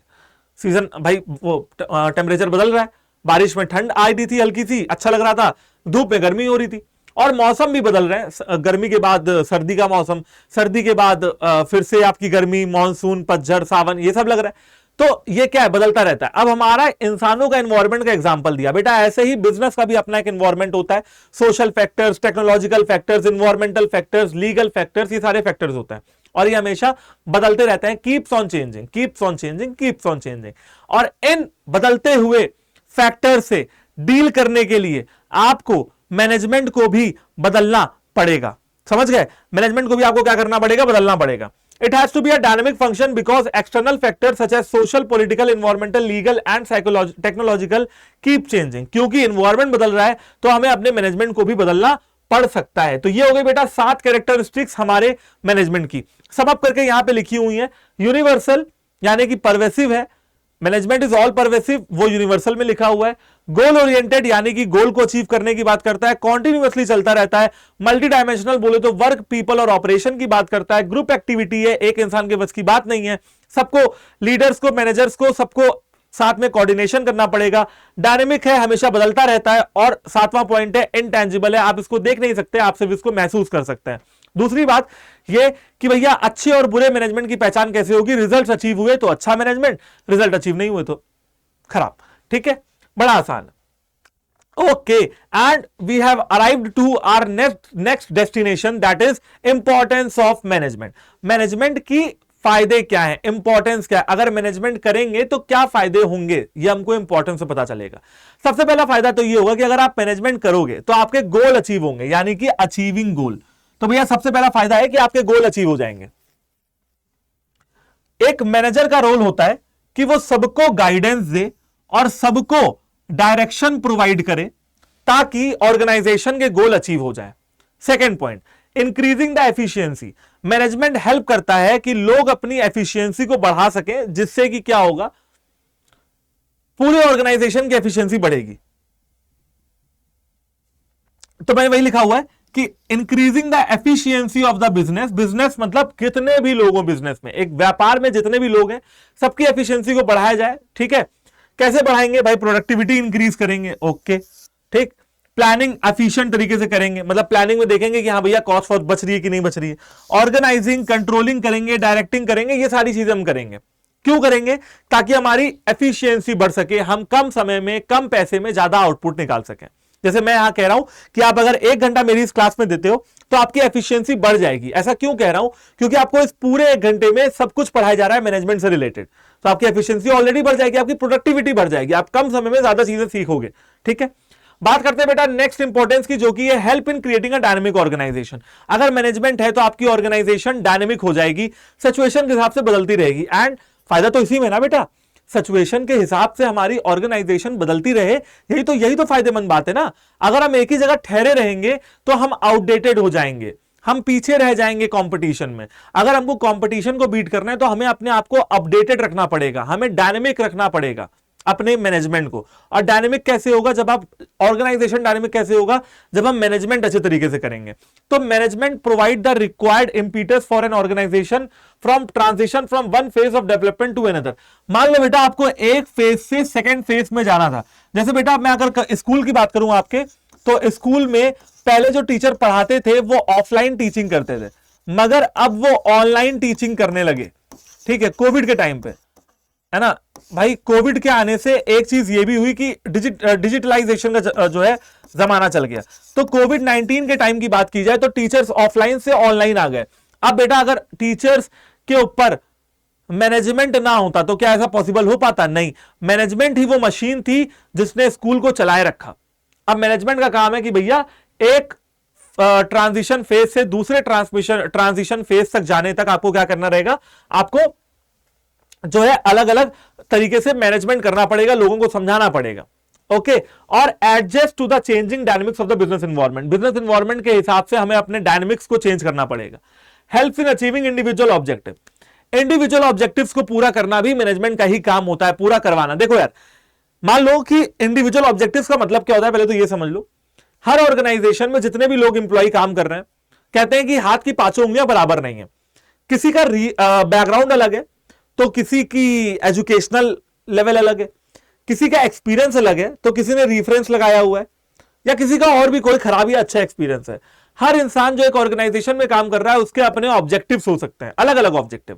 सीजन भाई वो टेम्परेचर बदल रहा है, बारिश में ठंड आई थी हल्की सी, अच्छा लग रहा था, धूप में गर्मी हो रही थी, और मौसम भी बदल रहे हैं, गर्मी के बाद सर्दी का मौसम, सर्दी के बाद फिर से आपकी गर्मी, मानसून, पतझड़, सावन, ये सब लग रहा है। तो ये क्या है, बदलता रहता है। अब हमारा इंसानों का एनवायरनमेंट का एग्जांपल दिया, बेटा ऐसे ही बिजनेस का भी अपना एक एनवायरनमेंट होता है। Social factors, technological factors, environmental factors, legal factors, ये सारे फैक्टर्स होते हैं और ये हमेशा बदलते रहते हैं। Keeps on changing, keeps on changing, keeps on changing. और इन बदलते हुए फैक्टर से डील करने के लिए आपको मैनेजमेंट को भी बदलना पड़ेगा। समझ गए? मैनेजमेंट को भी आपको क्या करना पड़ेगा, बदलना पड़ेगा। It has to be a dynamic function because external factors such as social, political, environmental, legal and technological keep changing। क्योंकि environment बदल रहा है तो हमें अपने मैनेजमेंट को भी बदलना पड़ सकता है। तो ये हो गई बेटा 7 कैरेक्टरिस्टिक्स हमारे मैनेजमेंट की, सब अप करके यहां पे लिखी हुई है। यूनिवर्सल यानी कि परवेसिव है, मैनेजमेंट इज ऑल परवेसिव, वो यूनिवर्सल में लिखा हुआ है। गोल ओरिएंटेड यानी कि गोल को अचीव करने की बात करता है, कॉन्टिन्यूअसली चलता रहता है। मल्टी डायमेंशनल बोले तो वर्क, पीपल और ऑपरेशन की बात करता है। ग्रुप एक्टिविटी है, एक इंसान के बस की बात नहीं है, सबको, लीडर्स को, मैनेजर्स को, सबको साथ में कोऑर्डिनेशन करना पड़ेगा। डायनेमिक है, हमेशा बदलता रहता है। और 7वां पॉइंट है इनटेंजिबल है, आप इसको देख नहीं सकते, आप सिर्फ इसको महसूस कर सकते हैं। दूसरी बात ये कि भैया अच्छे और बुरे मैनेजमेंट की पहचान कैसे होगी, रिजल्ट अचीव हुए तो अच्छा मैनेजमेंट, रिजल्ट अचीव नहीं हुए तो खराब। ठीक है, बड़ा आसान। Okay, and we have arrived to our next destination, that is importance of management. Management की फायदे क्या है, इंपॉर्टेंस क्या है, अगर मैनेजमेंट करेंगे तो क्या फायदे होंगे, ये हमको इंपॉर्टेंस से पता चलेगा। सबसे पहला फायदा तो ये होगा कि अगर आप मैनेजमेंट करोगे तो आपके गोल अचीव होंगे, यानी कि अचीविंग गोल। तो भैया सबसे पहला फायदा है कि आपके गोल अचीव हो जाएंगे। एक मैनेजर का रोल होता है कि वो सबको गाइडेंस दे और सबको डायरेक्शन प्रोवाइड करे ताकि ऑर्गेनाइजेशन के गोल अचीव हो जाए। Second point, increasing the efficiency. Management help करता है कि लोग अपनी एफिशिएंसी को बढ़ा सकें, जिससे कि क्या होगा, पूरे ऑर्गेनाइजेशन की एफिशिएंसी बढ़ेगी। तो मैं वही लिखा हुआ है कि increasing the efficiency of the business. Business मतलब कितने भी लोग हो बिजनेस में, एक व्यापार में जितने भी लोग हैं सबकी एफिशिएंसी को बढ़ाया जाए। ठीक है, कैसे बढ़ाएंगे भाई, प्रोडक्टिविटी इंक्रीज करेंगे। ओके, ठीक, प्लानिंग एफिशिएंट तरीके से करेंगे, मतलब प्लानिंग में देखेंगे कि हाँ भैया कॉस्ट फॉस्ट बच रही है कि नहीं बच रही है। ऑर्गेनाइजिंग, कंट्रोलिंग करेंगे, डायरेक्टिंग करेंगे, ये सारी चीजें हम करेंगे। क्यों करेंगे, ताकि हमारी एफिशिएंसी बढ़ सके, हम कम समय में कम पैसे में ज्यादा आउटपुट निकाल सकें। जैसे मैं यहां कह रहा हूं कि आप अगर 1 घंटा मेरी इस क्लास में देते हो तो आपकी एफिशिएंसी बढ़ जाएगी। ऐसा क्यों कह रहा हूं, क्योंकि आपको इस पूरे 1 घंटे में सब कुछ पढ़ाया जा रहा है मैनेजमेंट से रिलेटेड, तो आपकी एफिशिएंसी ऑलरेडी बढ़ जाएगी, आपकी प्रोडक्टिविटी बढ़ जाएगी, आप कम समय में ज्यादा चीजें सीखोगे। ठीक है, बात करते हैं बेटा नेक्स्ट इंपॉर्टेंस की, जो कि है help in creating a dynamic organisation. अगर मैनेजमेंट है तो आपकी ऑर्गेनाइजेशन डायनेमिक हो जाएगी, सिचुएशन के हिसाब से बदलती रहेगी। एंड फायदा तो इसी में ना बेटा, सिचुएशन के हिसाब से हमारी ऑर्गेनाइजेशन बदलती रहे, यही तो फायदेमंद बात है ना। अगर हम एक ही जगह ठहरे रहेंगे तो हम आउटडेटेड हो जाएंगे, हम पीछे रह जाएंगे कंपटीशन में। अगर हमको कंपटीशन को बीट करना है तो हमें अपने आप को अपडेटेड रखना पड़ेगा, हमें डायनेमिक रखना पड़ेगा अपने मैनेजमेंट को। और डायनेमिक कैसे होगा, जब आप ऑर्गेनाइजेशन डायनेमिक कैसे होगा, जब हम मैनेजमेंट अच्छे तरीके से करेंगे। तो management provide the required impetus for an organisation from transition from one phase of development to another. मान लो बेटा आपको एक फेज से सेकेंड फेज में जाना था। जैसे बेटा मैं अगर स्कूल की बात करूं आपके, तो स्कूल में पहले जो टीचर पढ़ाते थे वो ऑफलाइन टीचिंग करते थे, मगर अब वो ऑनलाइन टीचिंग करने लगे। ठीक है, कोविड के टाइम पे, है ना भाई। कोविड के आने से एक चीज ये भी हुई कि डिजिटलाइजेशन का जो है जमाना चल गया। तो कोविड 19 के टाइम की बात की जाए तो टीचर्स ऑफलाइन से ऑनलाइन आ गए। अब बेटा अगर टीचर्स के ऊपर मैनेजमेंट ना होता तो क्या ऐसा पॉसिबल हो पाता? नहीं, मैनेजमेंट ही वो मशीन थी जिसने स्कूल को चलाए रखा। अब मैनेजमेंट का काम है कि भैया एक ट्रांजिशन फेज से दूसरे ट्रांजिशन फेज तक जाने तक आपको क्या करना रहेगा, आपको जो है अलग अलग तरीके से मैनेजमेंट करना पड़ेगा, लोगों को समझाना पड़ेगा। ओके, और adjust to the changing dynamics of the business environment. Business environment के हिसाब से हमें अपने डायनेमिक्स को चेंज करना पड़ेगा। Helps in achieving individual objective. Individual objectives को पूरा करना भी मैनेजमेंट का ही काम होता है, पूरा करवाना। देखो यार, मान लो कि इंडिविजुअल ऑब्जेक्टिव्स का मतलब क्या होता है, पहले तो ये समझ लो। हर ऑर्गेनाइजेशन में जितने भी लोग इंप्लॉय काम कर रहे हैं, कहते हैं कि हाथ की पांचों उंगलियां बराबर नहीं है। किसी का बैकग्राउंड अलग है, तो किसी की एजुकेशनल लेवल अलग है, किसी का एक्सपीरियंस अलग है, तो किसी ने रेफरेंस लगाया हुआ है, या किसी का और भी कोई खराब या अच्छा एक्सपीरियंस है। हर इंसान जो एक ऑर्गेनाइजेशन में काम कर रहा है, उसके अपने ऑब्जेक्टिव्स हो सकते हैं, अलग अलग ऑब्जेक्टिव।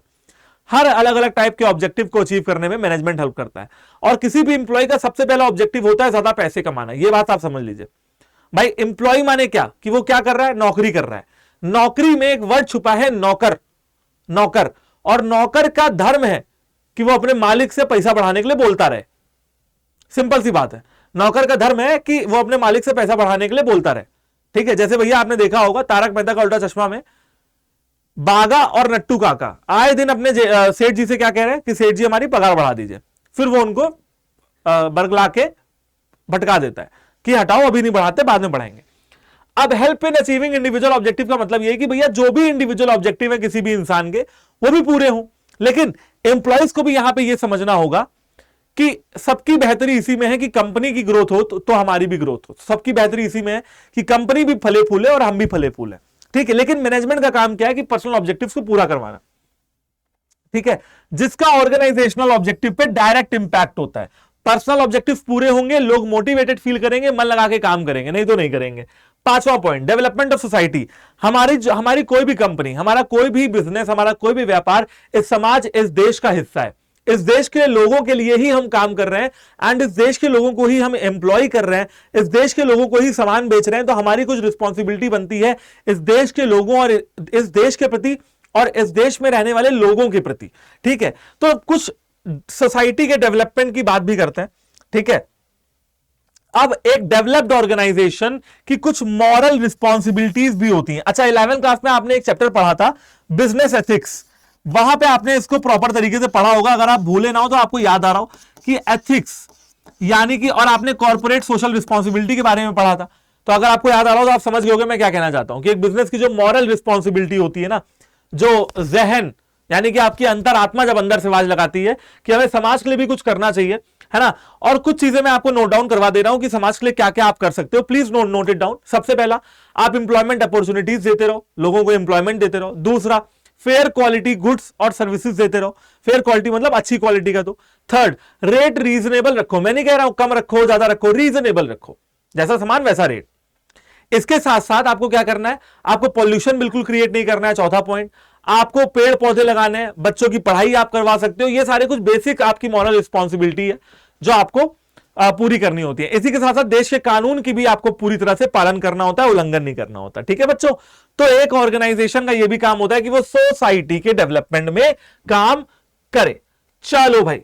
हर अलग अलग टाइप के ऑब्जेक्टिव को अचीव करने में मैनेजमेंट हेल्प करता है। और किसी भी इंप्लॉय का सबसे पहला ऑब्जेक्टिव होता है ज्यादा पैसे कमाना। यह बात आप समझ लीजिए भाई। इंप्लॉय माने क्या, कि वो क्या कर रहा है, नौकरी कर रहा है। नौकरी में एक वर्ड छुपा है, नौकर। नौकर, और नौकर का धर्म है कि वो अपने मालिक से पैसा बढ़ाने के लिए बोलता रहे। सिंपल सी बात है, नौकर का धर्म है कि वो अपने मालिक से पैसा बढ़ाने के लिए बोलता रहे। ठीक है, जैसे भैया आपने देखा होगा तारक मेहता का उल्टा चश्मा में बागा और नट्टू काका आए दिन अपने सेठ जी से क्या कह रहे हैं कि सेठ जी हमारी पगार बढ़ा दीजिए। फिर वो उनको बरगला के भटका देता है कि हटाओ, अभी नहीं बढ़ाते, बाद में बढ़ाएंगे। अब help in achieving individual objective का मतलब यह है कि भैया जो भी इंडिविजुअल ऑब्जेक्टिव है किसी भी इंसान के, वो भी पूरे हों। लेकिन एम्प्लॉयज को भी यहां पे यह समझना होगा कि सबकी बेहतरी इसी में है कि कंपनी की ग्रोथ हो तो हमारी भी ग्रोथ हो। सबकी बेहतरी इसी में है कि कंपनी भी फले फूले और हम भी फले फूले। ठीक है, लेकिन मैनेजमेंट का काम क्या है कि पर्सनल ऑब्जेक्टिव्स को पूरा करवाना। ठीक है, जिसका ऑर्गेनाइजेशनल ऑब्जेक्टिव पे डायरेक्ट इंपैक्ट होता है। पर्सनल ऑब्जेक्टिव्स पूरे होंगे, लोग मोटिवेटेड फील करेंगे, मन लगा के काम करेंगे, नहीं तो नहीं करेंगे। पांचवा पॉइंट, डेवलपमेंट ऑफ सोसाइटी। हमारी कोई भी कंपनी, हमारा कोई भी बिजनेस, हमारा कोई भी व्यापार इस समाज, इस देश का हिस्सा है। इस देश के लोगों के लिए ही हम काम कर रहे हैं एंड इस देश के लोगों को ही हम एम्प्लॉय कर रहे हैं, इस देश के लोगों को ही सामान बेच रहे हैं। तो हमारी कुछ रिस्पॉन्सिबिलिटी बनती है इस देश के लोगों और इस देश के प्रति और इस देश में रहने वाले लोगों के प्रति। ठीक है, तो कुछ सोसाइटी के डेवलपमेंट की बात भी करते हैं। ठीक है, अब एक डेवलप्ड ऑर्गेनाइजेशन की कुछ मॉरल रिस्पॉन्सिबिलिटीज भी होती हैं। अच्छा, 11th क्लास में आपने एक चैप्टर पढ़ा था बिजनेस एथिक्स, वहां पे आपने इसको प्रॉपर तरीके से पढ़ा होगा। अगर आप भूले ना हो तो आपको याद आ रहा हो कि एथिक्स यानी कि, और आपने कॉर्पोरेट सोशल रिस्पॉन्सिबिलिटी के बारे में पढ़ा था। तो अगर आपको याद आ रहा हो तो आप समझ गए होंगे मैं क्या कहना चाहता हूं कि एक बिजनेस की जो मॉरल रिस्पॉन्सिबिलिटी होती है ना, जो जहन यानी कि आपकी अंतरात्मा जब अंदर से आवाज लगाती है कि हमें समाज के लिए भी कुछ करना चाहिए, है ना। और कुछ चीजें मैं आपको नोट डाउन करवा दे रहा हूं कि समाज के लिए क्या क्या आप कर सकते हो। Please note it down. सबसे पहला, आप इंप्लॉयमेंट अपॉर्चुनिटीज देते रहो, लोगों को इंप्लॉयमेंट देते रहो। दूसरा, फेयर क्वालिटी गुड्स और सर्विसेज देते रहो। फेयर क्वालिटी मतलब अच्छी क्वालिटी का दो। थर्ड, रेट रीजनेबल रखो। मैं नहीं कह रहा हूं कम रखो, ज्यादा रखो, रीजनेबल रखो, जैसा सामान वैसा रेट। इसके साथ साथ आपको क्या करना है, आपको पॉल्यूशन बिल्कुल क्रिएट नहीं करना है। चौथा पॉइंट, आपको पेड़ पौधे लगाने हैं, बच्चों की पढ़ाई आप करवा सकते हो। ये सारे कुछ बेसिक आपकी मॉरल रिस्पॉन्सिबिलिटी है जो आपको पूरी करनी होती है। इसी के साथ साथ देश के कानून की भी आपको पूरी तरह से पालन करना होता है, उल्लंघन नहीं करना होता। ठीक है बच्चों, तो एक ऑर्गेनाइजेशन का यह भी काम होता है कि वो सोसाइटी के डेवलपमेंट में काम करे। चलो भाई,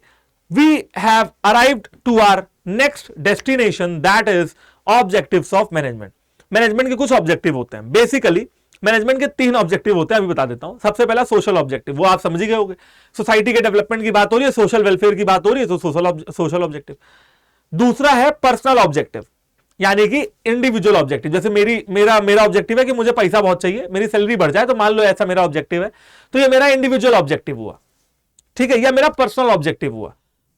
we have arrived to our next destination, that is objectives of management. Management के कुछ ऑब्जेक्टिव होते हैं। बेसिकली मैनेजमेंट के 3 ऑब्जेक्टिव होते हैं, अभी बता देता हूं। सबसे पहला सोशल ऑब्जेक्टिव, वो आप समझ ही गए होंगे। सोसाइटी के डेवलपमेंट की बात हो रही है, सोशल वेलफेयर की बात हो रही है, तो सोशल ऑब्जेक्टिव। दूसरा है पर्सनल ऑब्जेक्टिव, यानी कि इंडिविजुअल ऑब्जेक्टिव। जैसे मेरा ऑब्जेक्टिव है कि मुझे पैसा बहुत चाहिए, मेरी सैलरी बढ़ जाए, तो मान लो ऐसा मेरा ऑब्जेक्टिव है, तो ये मेरा इंडिविजुअल ऑब्जेक्टिव हुआ। ठीक है, या मेरा पर्सनल ऑब्जेक्टिव हुआ।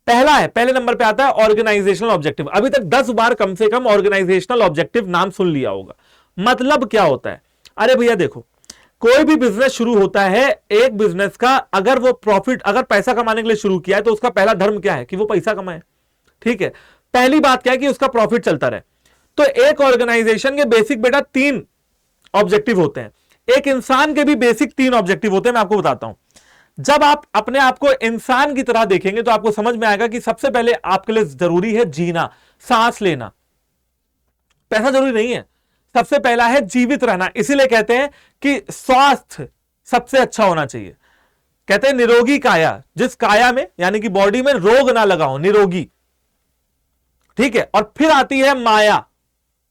पहला है, पहले नंबर पे आता है ऑर्गेनाइजेशनल ऑब्जेक्टिव। अभी तक 10 बार कम से कम ऑर्गेनाइजेशनल ऑब्जेक्टिव नाम सुन लिया होगा। मतलब क्या होता है, अरे भैया देखो, कोई भी बिजनेस शुरू होता है, एक बिजनेस का अगर वो प्रॉफिट, अगर पैसा कमाने के लिए शुरू किया है, तो उसका पहला धर्म क्या है कि वो पैसा कमाए। ठीक है, पहली बात क्या है कि उसका प्रॉफिट चलता रहे। तो एक ऑर्गेनाइजेशन के बेसिक बेटा 3 ऑब्जेक्टिव होते हैं। एक इंसान के भी बेसिक 3 ऑब्जेक्टिव होते हैं, मैं आपको बताता हूं। जब आप अपने आप को इंसान की तरह देखेंगे तो आपको समझ में आएगा कि सबसे पहले आपके लिए जरूरी है जीना, सांस लेना। पैसा जरूरी नहीं है, सबसे पहला है जीवित रहना। इसीलिए कहते हैं कि स्वास्थ्य सबसे अच्छा होना चाहिए। कहते हैं निरोगी काया, जिस काया में यानी कि बॉडी में रोग ना लगा हो, निरोगी। ठीक है, और फिर आती है माया।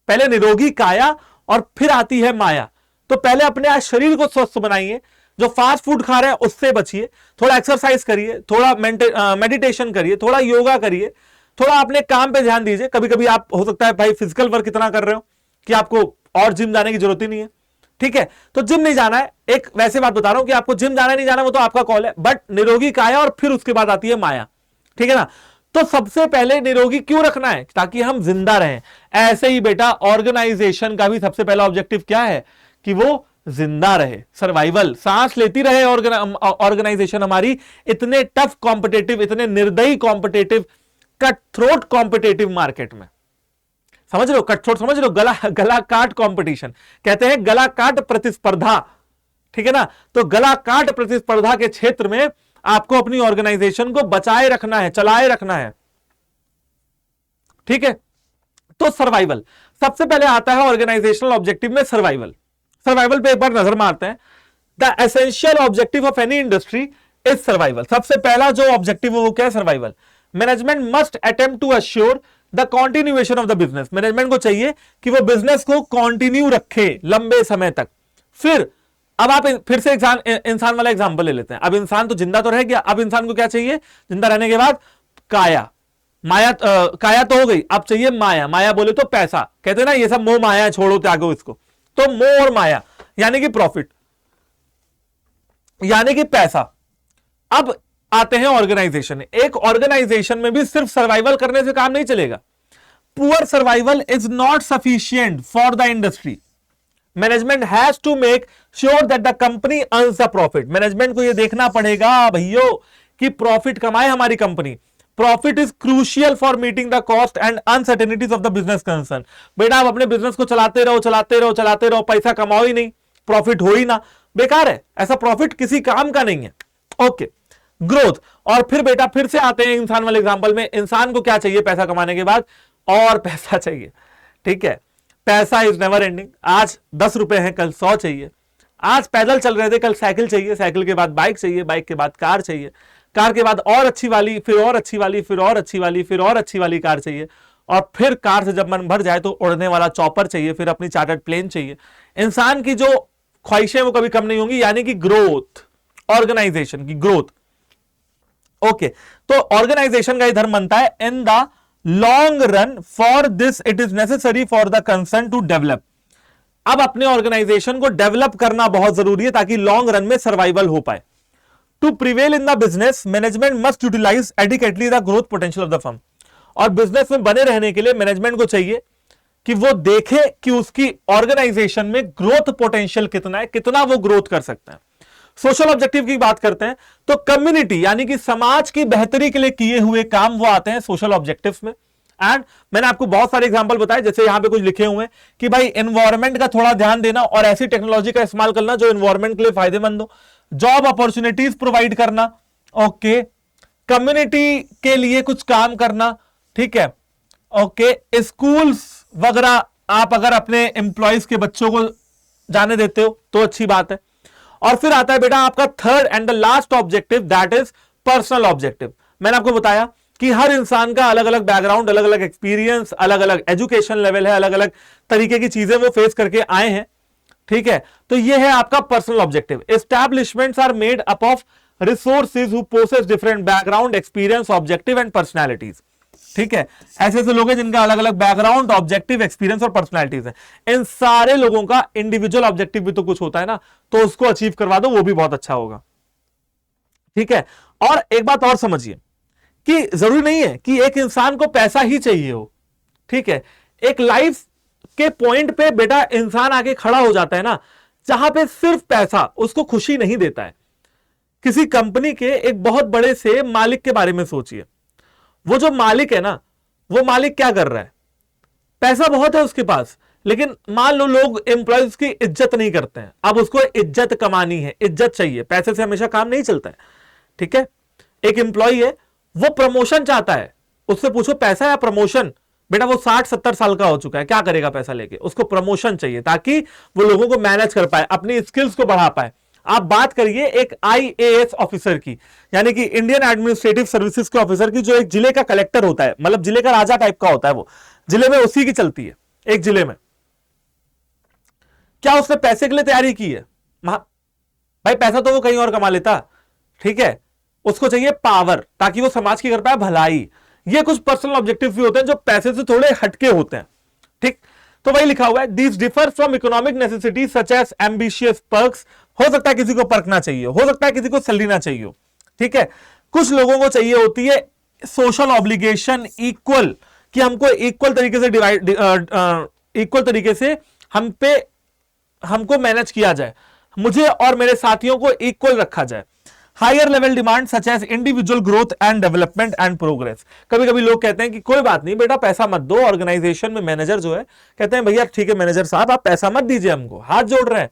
पहले निरोगी काया और फिर आती है माया। तो पहले अपने शरीर को स्वस्थ बनाइए, जो फास्ट फूड खा रहे हैं उससे बचिए, थोड़ा एक्सरसाइज करिए, थोड़ा मेडिटेशन करिए, थोड़ा योगा करिए, थोड़ा अपने काम पे ध्यान दीजिए। कभी कभी आप हो सकता है भाई फिजिकल वर्क इतना कर रहे हो कि आपको और जिम जाने की जरूरत ही नहीं है। ठीक है, तो जिम नहीं जाना है, एक वैसे बात बता रहा हूं कि आपको जिम जाना नहीं जाना वो तो आपका कॉल है, बट निरोगी काया और फिर उसके बाद आती है माया, ठीक है ना। तो सबसे पहले निरोगी क्यों रखना है? ताकि हम जिंदा रहें। ऐसे ही बेटा ऑर्गेनाइजेशन का भी सबसे पहला ऑब्जेक्टिव क्या है? कि वो जिंदा रहे, सर्वाइवल, सांस लेती रहे ऑर्गेनाइजेशन हमारी, इतने टफ कॉम्पिटेटिव, इतने निर्दयी competitive, cut throat competitive market में। समझ रहे हो? कट थ्रोट समझ रहे हो? गला काट कंपटीशन कहते हैं, गला काट प्रतिस्पर्धा, ठीक है ना। तो गला काट प्रतिस्पर्धा के क्षेत्र में आपको अपनी ऑर्गेनाइजेशन को बचाए रखना है, चलाए रखना है, ठीक है। तो सर्वाइवल सबसे पहले आता है ऑर्गेनाइजेशनल ऑब्जेक्टिव में, सर्वाइवल। सर्वाइवल पे एक बार नजर मारते हैं। The essential objective of any industry is survival. सबसे पहला जो ऑब्जेक्टिव है वो क्या है? Survival. Management must attempt to assure the continuation of the business. Management को चाहिए कि वो बिजनेस को कंटिन्यू रखे लंबे समय तक। फिर अब आप फिर से इंसान वाला एग्जांपल ले लेते हैं। अब इंसान तो जिंदा तो रह गया, अब इंसान को क्या चाहिए? जिंदा रहने के बाद काया, माया, काया तो हो गई, अब चाहिए माया। माया बोले तो पैसा, कहते हैं ना ये सब मोह माया, छोड़ो त्यागो इसको। तो मोह और माया यानी कि प्रॉफिट, यानी कि पैसा। अब आते हैं ऑर्गेनाइजेशन। एक ऑर्गेनाइजेशन में भी सिर्फ सर्वाइवल करने से काम नहीं चलेगा। Poor survival is not sufficient for the industry. Management has to make sure that the company earns the profit. Management को यह देखना पड़ेगा भैयो कि प्रॉफिट कमाए हमारी कंपनी। Profit is crucial for meeting the cost and uncertainties of the business concern. बेटा आप अपने बिजनेस को चलाते रहो, चलाते रहो, चलाते रहो, पैसा कमाओ ही नहीं, प्रॉफिट हो ही ना, बेकार है। ऐसा प्रॉफिट किसी काम का नहीं है। Okay, growth. और फिर बेटा फिर से आते हैं इंसान वाले एग्जांपल में। इंसान को क्या चाहिए पैसा कमाने के बाद? और पैसा चाहिए, ठीक है। पैसा इज नेवर एंडिंग। आज 10 रुपए हैं, कल 100 चाहिए। आज पैदल चल रहे थे, कल साइकिल चाहिए, साइकिल के बाद बाइक चाहिए, बाइक के बाद कार चाहिए, कार के बाद और अच्छी वाली, फिर और अच्छी वाली, फिर और अच्छी वाली, फिर और अच्छी वाली कार चाहिए। और फिर कार से जब मन भर जाए तो उड़ने वाला चॉपर चाहिए, फिर अपनी चार्टर्ड प्लेन चाहिए। इंसान की जो ख्वाहिशें वो कभी कम नहीं होंगी, यानी कि ग्रोथ, ऑर्गेनाइजेशन की ग्रोथ। ओके, तो ऑर्गेनाइजेशन का धर्म बनता है in the long run, for this it is necessary for the concern to develop. अब अपने ऑर्गेनाइजेशन को डेवलप करना बहुत जरूरी है ताकि लॉन्ग रन में सर्वाइवल हो पाए। To prevail in the business, management must utilise adequately the growth potential of the firm. और बिजनेस में बने रहने के लिए मैनेजमेंट को चाहिए कि वो देखे कि उसकी ऑर्गेनाइजेशन में ग्रोथ पोटेंशियल कितना है, कितना वो ग्रोथ कर सकते हैं। सोशल ऑब्जेक्टिव की बात करते हैं तो कम्युनिटी यानी कि समाज की बेहतरी के लिए किए हुए काम वो आते हैं सोशल ऑब्जेक्टिव्स में। एंड मैंने आपको बहुत सारे एग्जांपल बताए, जैसे यहां पे कुछ लिखे हुए हैं कि भाई एनवायरमेंट का थोड़ा ध्यान देना और ऐसी टेक्नोलॉजी का इस्तेमाल करना जो एनवायरमेंट के लिए फायदेमंद हो, जॉब अपॉर्चुनिटीज प्रोवाइड करना, ओके, कम्युनिटी के लिए कुछ काम करना, ठीक है, ओके, स्कूल्स वगैरह आप अगर अपने एम्प्लॉयज के बच्चों को जाने देते हो तो अच्छी बात है। और फिर आता है बेटा आपका third and the last objective, that is personal objective. मैंने आपको बताया कि हर इंसान का अलग अलग बैकग्राउंड, अलग अलग एक्सपीरियंस, अलग अलग एजुकेशन लेवल है, अलग अलग तरीके की चीजें वो फेस करके आए हैं, ठीक है। तो ये है आपका personal objective. Establishments are made up of resources who possess different background, experience, objective and personalities, ठीक है। ऐसे ऐसे लोग हैं जिनका अलग अलग बैकग्राउंड, ऑब्जेक्टिव, एक्सपीरियंस और पर्सनैलिटीज है। इन सारे लोगों का इंडिविजुअल ऑब्जेक्टिव भी तो कुछ होता है ना, तो उसको अचीव करवा दो, वो भी बहुत अच्छा होगा, ठीक है। और एक बात और समझिए कि जरूरी नहीं है कि एक इंसान को पैसा ही चाहिए हो, ठीक है। एक लाइफ के पॉइंट पे बेटा इंसान आके खड़ा हो जाता है ना, जहां पे सिर्फ पैसा उसको खुशी नहीं देता है। किसी कंपनी के एक बहुत बड़े से मालिक के बारे में सोचिए। वो जो मालिक है ना, वो मालिक क्या कर रहा है? पैसा बहुत है उसके पास, लेकिन मान लो लोग एम्प्लॉयज की इज्जत नहीं करते हैं। अब उसको इज्जत कमानी है, इज्जत चाहिए, पैसे से हमेशा काम नहीं चलता है, ठीक है। एक एम्प्लॉय है, वो प्रमोशन चाहता है, उससे पूछो पैसा या प्रमोशन? बेटा वो 60-70 साल का हो चुका है, क्या करेगा पैसा लेके? उसको प्रमोशन चाहिए ताकि वो लोगों को मैनेज कर पाए, अपनी स्किल्स को बढ़ा पाए। आप बात करिए एक IAS ऑफिसर की, यानी कि इंडियन एडमिनिस्ट्रेटिव सर्विसेज के ऑफिसर की, जो एक जिले का कलेक्टर होता है, मतलब जिले का राजा टाइप का होता है, वो जिले में उसी की चलती है एक जिले में। क्या उसने पैसे के लिए तैयारी की है? भाई पैसा तो वो कहीं और कमा लेता, ठीक है। उसको चाहिए पावर ताकि वो समाज की कर पाए भलाई। ये कुछ पर्सनल ऑब्जेक्टिव भी होते हैं जो पैसे से थोड़े हटके होते हैं, ठीक। तो वही लिखा हुआ है, these differ from economic necessity such as ambitious perks. हो सकता है किसी को पर्क ना चाहिए, हो सकता है किसी को सैलरी ना चाहिए, ठीक है। कुछ लोगों को चाहिए होती है सोशल ऑब्लिगेशन इक्वल, कि हमको इक्वल तरीके से डिवाइड, इक्वल तरीके से हमको मैनेज किया जाए, मुझे और मेरे साथियों को इक्वल रखा जाए। Higher level demand such as individual growth and development and progress. कभी कभी लोग कहते हैं कि कोई बात नहीं बेटा, पैसा मत दो। ऑर्गेनाइजेशन में मैनेजर जो है कहते हैं भैया ठीक है मैनेजर साहब, आप पैसा मत दीजिए, हमको हाथ जोड़ रहे हैं,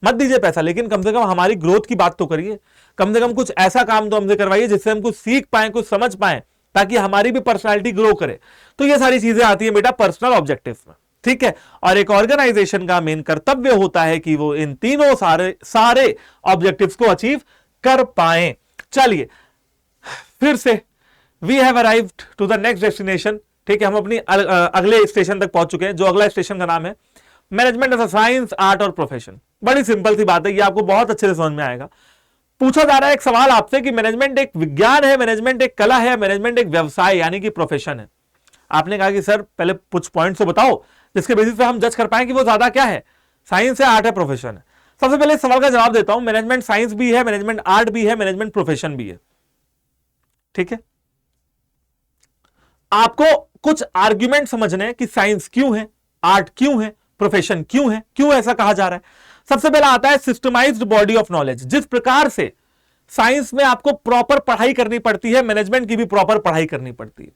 मत दीजिए पैसा, लेकिन कम से कम हमारी ग्रोथ की बात तो करिए, कम से कम कुछ ऐसा काम तो हमसे करवाइए जिससे हम कुछ सीख पाए, कुछ समझ पाए, ताकि हमारी भी पर्सनालिटी ग्रो करे। तो ये सारी चीजें आती है बेटा पर्सनल ऑब्जेक्टिव्स में, ठीक है। और एक ऑर्गेनाइजेशन का मेन कर्तव्य होता है कि वो इन तीनों सारे ऑब्जेक्टिव्स को अचीव कर पाए। चलिए फिर से we have arrived to the next destination, ठीक है। हम अपनी अगले स्टेशन तक पहुंच चुके हैं, जो अगला स्टेशन का नाम है management as a science, art और प्रोफेशन। बड़ी सिंपल सी बात है, ये आपको बहुत अच्छे से समझ में आएगा। पूछा जा रहा है एक सवाल आपसे कि मैनेजमेंट एक विज्ञान है, मैनेजमेंट एक कला है, मैनेजमेंट एक व्यवसाय यानी कि प्रोफेशन है। आपने कहा कि सर पहले कुछ पॉइंट्स तो बताओ जिसके बेसिस पे हम जज कर पाए कि वो ज्यादा क्या है, साइंस है, आर्ट है, प्रोफेशन है। सबसे पहले इस सवाल का जवाब देता हूं, मैनेजमेंट साइंस भी है, मैनेजमेंट आर्ट भी है, मैनेजमेंट प्रोफेशन भी है, ठीक है। आपको कुछ आर्ग्यूमेंट समझने हैं कि साइंस क्यों है, आर्ट क्यों है, प्रोफेशन क्यों है, क्यों ऐसा कहा जा रहा है। सबसे पहला आता है सिस्टमाइज्ड बॉडी ऑफ नॉलेज। जिस प्रकार से साइंस में आपको प्रॉपर पढ़ाई करनी पड़ती है, मैनेजमेंट की भी प्रॉपर पढ़ाई करनी पड़ती है।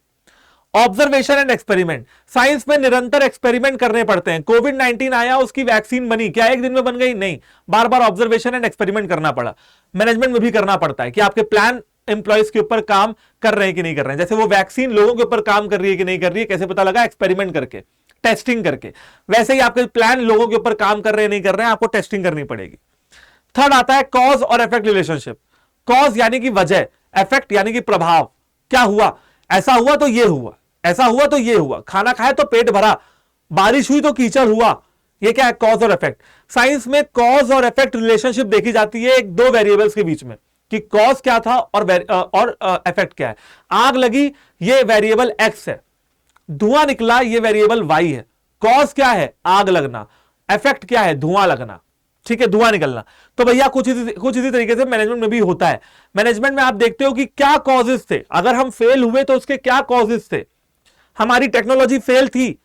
ऑब्जर्वेशन एंड एक्सपेरिमेंट, साइंस में निरंतर एक्सपेरिमेंट करने पड़ते हैं। कोविड 19 आया, उसकी वैक्सीन बनी, क्या एक दिन में बन गई? नहीं, बार बार ऑब्जर्वेशन एंड एक्सपेरिमेंट करना पड़ा। मैनेजमेंट में भी करना पड़ता है कि आपके प्लान एम्प्लॉयज के ऊपर काम कर रहे हैं कि नहीं कर रहे हैं। जैसे वो वैक्सीन लोगों के ऊपर काम कर रही है कि नहीं कर रही है, कैसे पता लगा? एक्सपेरिमेंट करके, टेस्टिंग करके। वैसे ही आपके प्लान लोगों के ऊपर काम कर रहे हैं नहीं कर रहे हैं, आपको टेस्टिंग करनी पड़ेगी। थर्ड आता है कॉज और इफेक्ट रिलेशनशिप। कॉज यानी कि वजह, इफेक्ट यानी कि प्रभाव। क्या हुआ? ऐसा हुआ तो ये हुआ, ऐसा हुआ तो ये हुआ, खाना खाए तो पेट भरा, बारिश हुई तो कीचड़ हुआ। ये क्या है? कॉज और इफेक्ट। साइंस में कॉज और इफेक्ट रिलेशनशिप देखी जाती है एक दो वेरिएबल्स के बीच में, कि कॉज क्या था और इफेक्ट क्या है। आग लगी, ये वेरिएबल एक्स है, धुआं निकला, ये वेरिएबल वाई है। कॉज क्या है? आग लगना। इफेक्ट क्या है? धुआं लगना, ठीक है, धुआं निकलना। तो भैया कुछ इसी तरीके से मैनेजमेंट में भी होता है। मैनेजमेंट में आप देखते हो कि क्या कॉजेस थे, अगर हम फेल हुए तो उसके क्या कॉजेस थे। हमारी टेक्नोलॉजी फेल थी,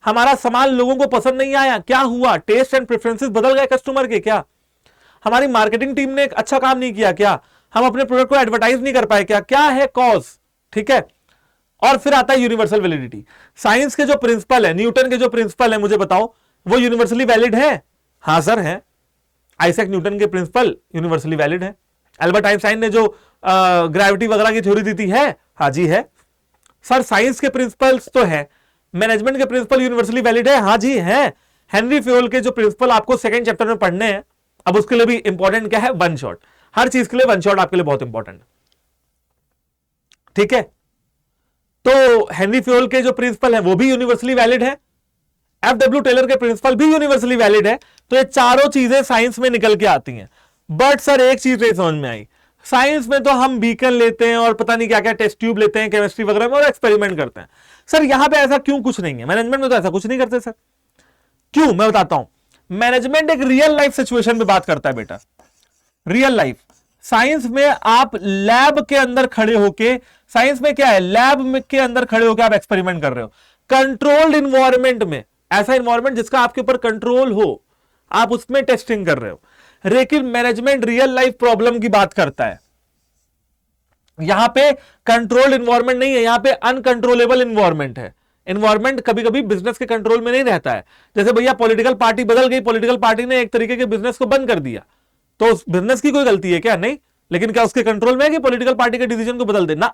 हमारा सामान लोगों को पसंद नहीं आया, क्या हुआ? टेस्ट एंड प्रेफरेंसेस बदल गए कस्टमर के, क्या? हमारी मार्केटिंग टीम ने एक अच्छा काम नहीं किया, क्या? हम अपने प्रोडक्ट को एडवर्टाइज नहीं कर पाए, क्या? क्या है कॉज, ठीक है। और फिर आता है यूनिवर्सल वैलिडिटी। साइंस के जो प्रिंसिपल है, न्यूटन के जो प्रिंसिपल है, मुझे बताओ वो यूनिवर्सली वैलिड है? हां सर है। आइजैक न्यूटन के प्रिंसिपल यूनिवर्सली वैलिड है। एल्बर्ट आइंस्टाइन ने जो ग्रेविटी वगैरह की थ्योरी दी थी, है? हाँ जी है। सर साइंस के प्रिंसिपल्स तो है, मैनेजमेंट के प्रिंसिपल यूनिवर्सली वैलिड है? हाँ जी है। हेनरी फ्योल के जो प्रिंसिपल आपको सेकंड चैप्टर में पढ़ने हैं, अब उसके लिए भी इंपॉर्टेंट क्या है? One shot. हर चीज के लिए वन शॉट आपके लिए बहुत इंपॉर्टेंट है, ठीक है। तो हेनरी फ्योल के जो प्रिंसिपल है वो भी यूनिवर्सली वैलिड है, एफडब्ल्यू टेलर के प्रिंसिपल भी यूनिवर्सली वैलिड है। तो ये चारों चीजें साइंस में निकल के आती हैं। बट सर एक चीज नहीं समझ में आई, साइंस में तो हम बीकन लेते हैं और पता नहीं क्या क्या टेस्ट ट्यूब लेते हैं केमिस्ट्री वगैरह में और एक्सपेरिमेंट करते हैं। सर यहां पे ऐसा क्यों कुछ नहीं है? मैनेजमेंट में तो ऐसा कुछ नहीं करते सर, क्यों? मैं बताता हूं। मैनेजमेंट एक रियल लाइफ सिचुएशन में बात करता है बेटा, रियल लाइफ। साइंस में आप लैब के अंदर खड़े होके, साइंस में क्या है? लैब के अंदर खड़े होकर आप एक्सपेरिमेंट कर रहे हो, कंट्रोल्ड इन्वायरमेंट में, ऐसा इन्वायरमेंट जिसका आपके ऊपर कंट्रोल हो, आप उसमें टेस्टिंग कर रहे हो। लेकिन मैनेजमेंट रियल लाइफ प्रॉब्लम की बात करता है। यहां पे कंट्रोल्ड इन्वायरमेंट नहीं है, यहां पे अनकंट्रोलेबल इन्वायरमेंट है। इन्वायरमेंट कभी कभी बिजनेस के कंट्रोल में नहीं रहता है। जैसे भैया पॉलिटिकल पार्टी बदल गई, पॉलिटिकल पार्टी ने एक तरीके के बिजनेस को बंद कर दिया, तो उस बिजनेस की कोई गलती है क्या? नहीं। लेकिन क्या उसके कंट्रोल में है कि पॉलिटिकल पार्टी के डिसीजन को बदल देना?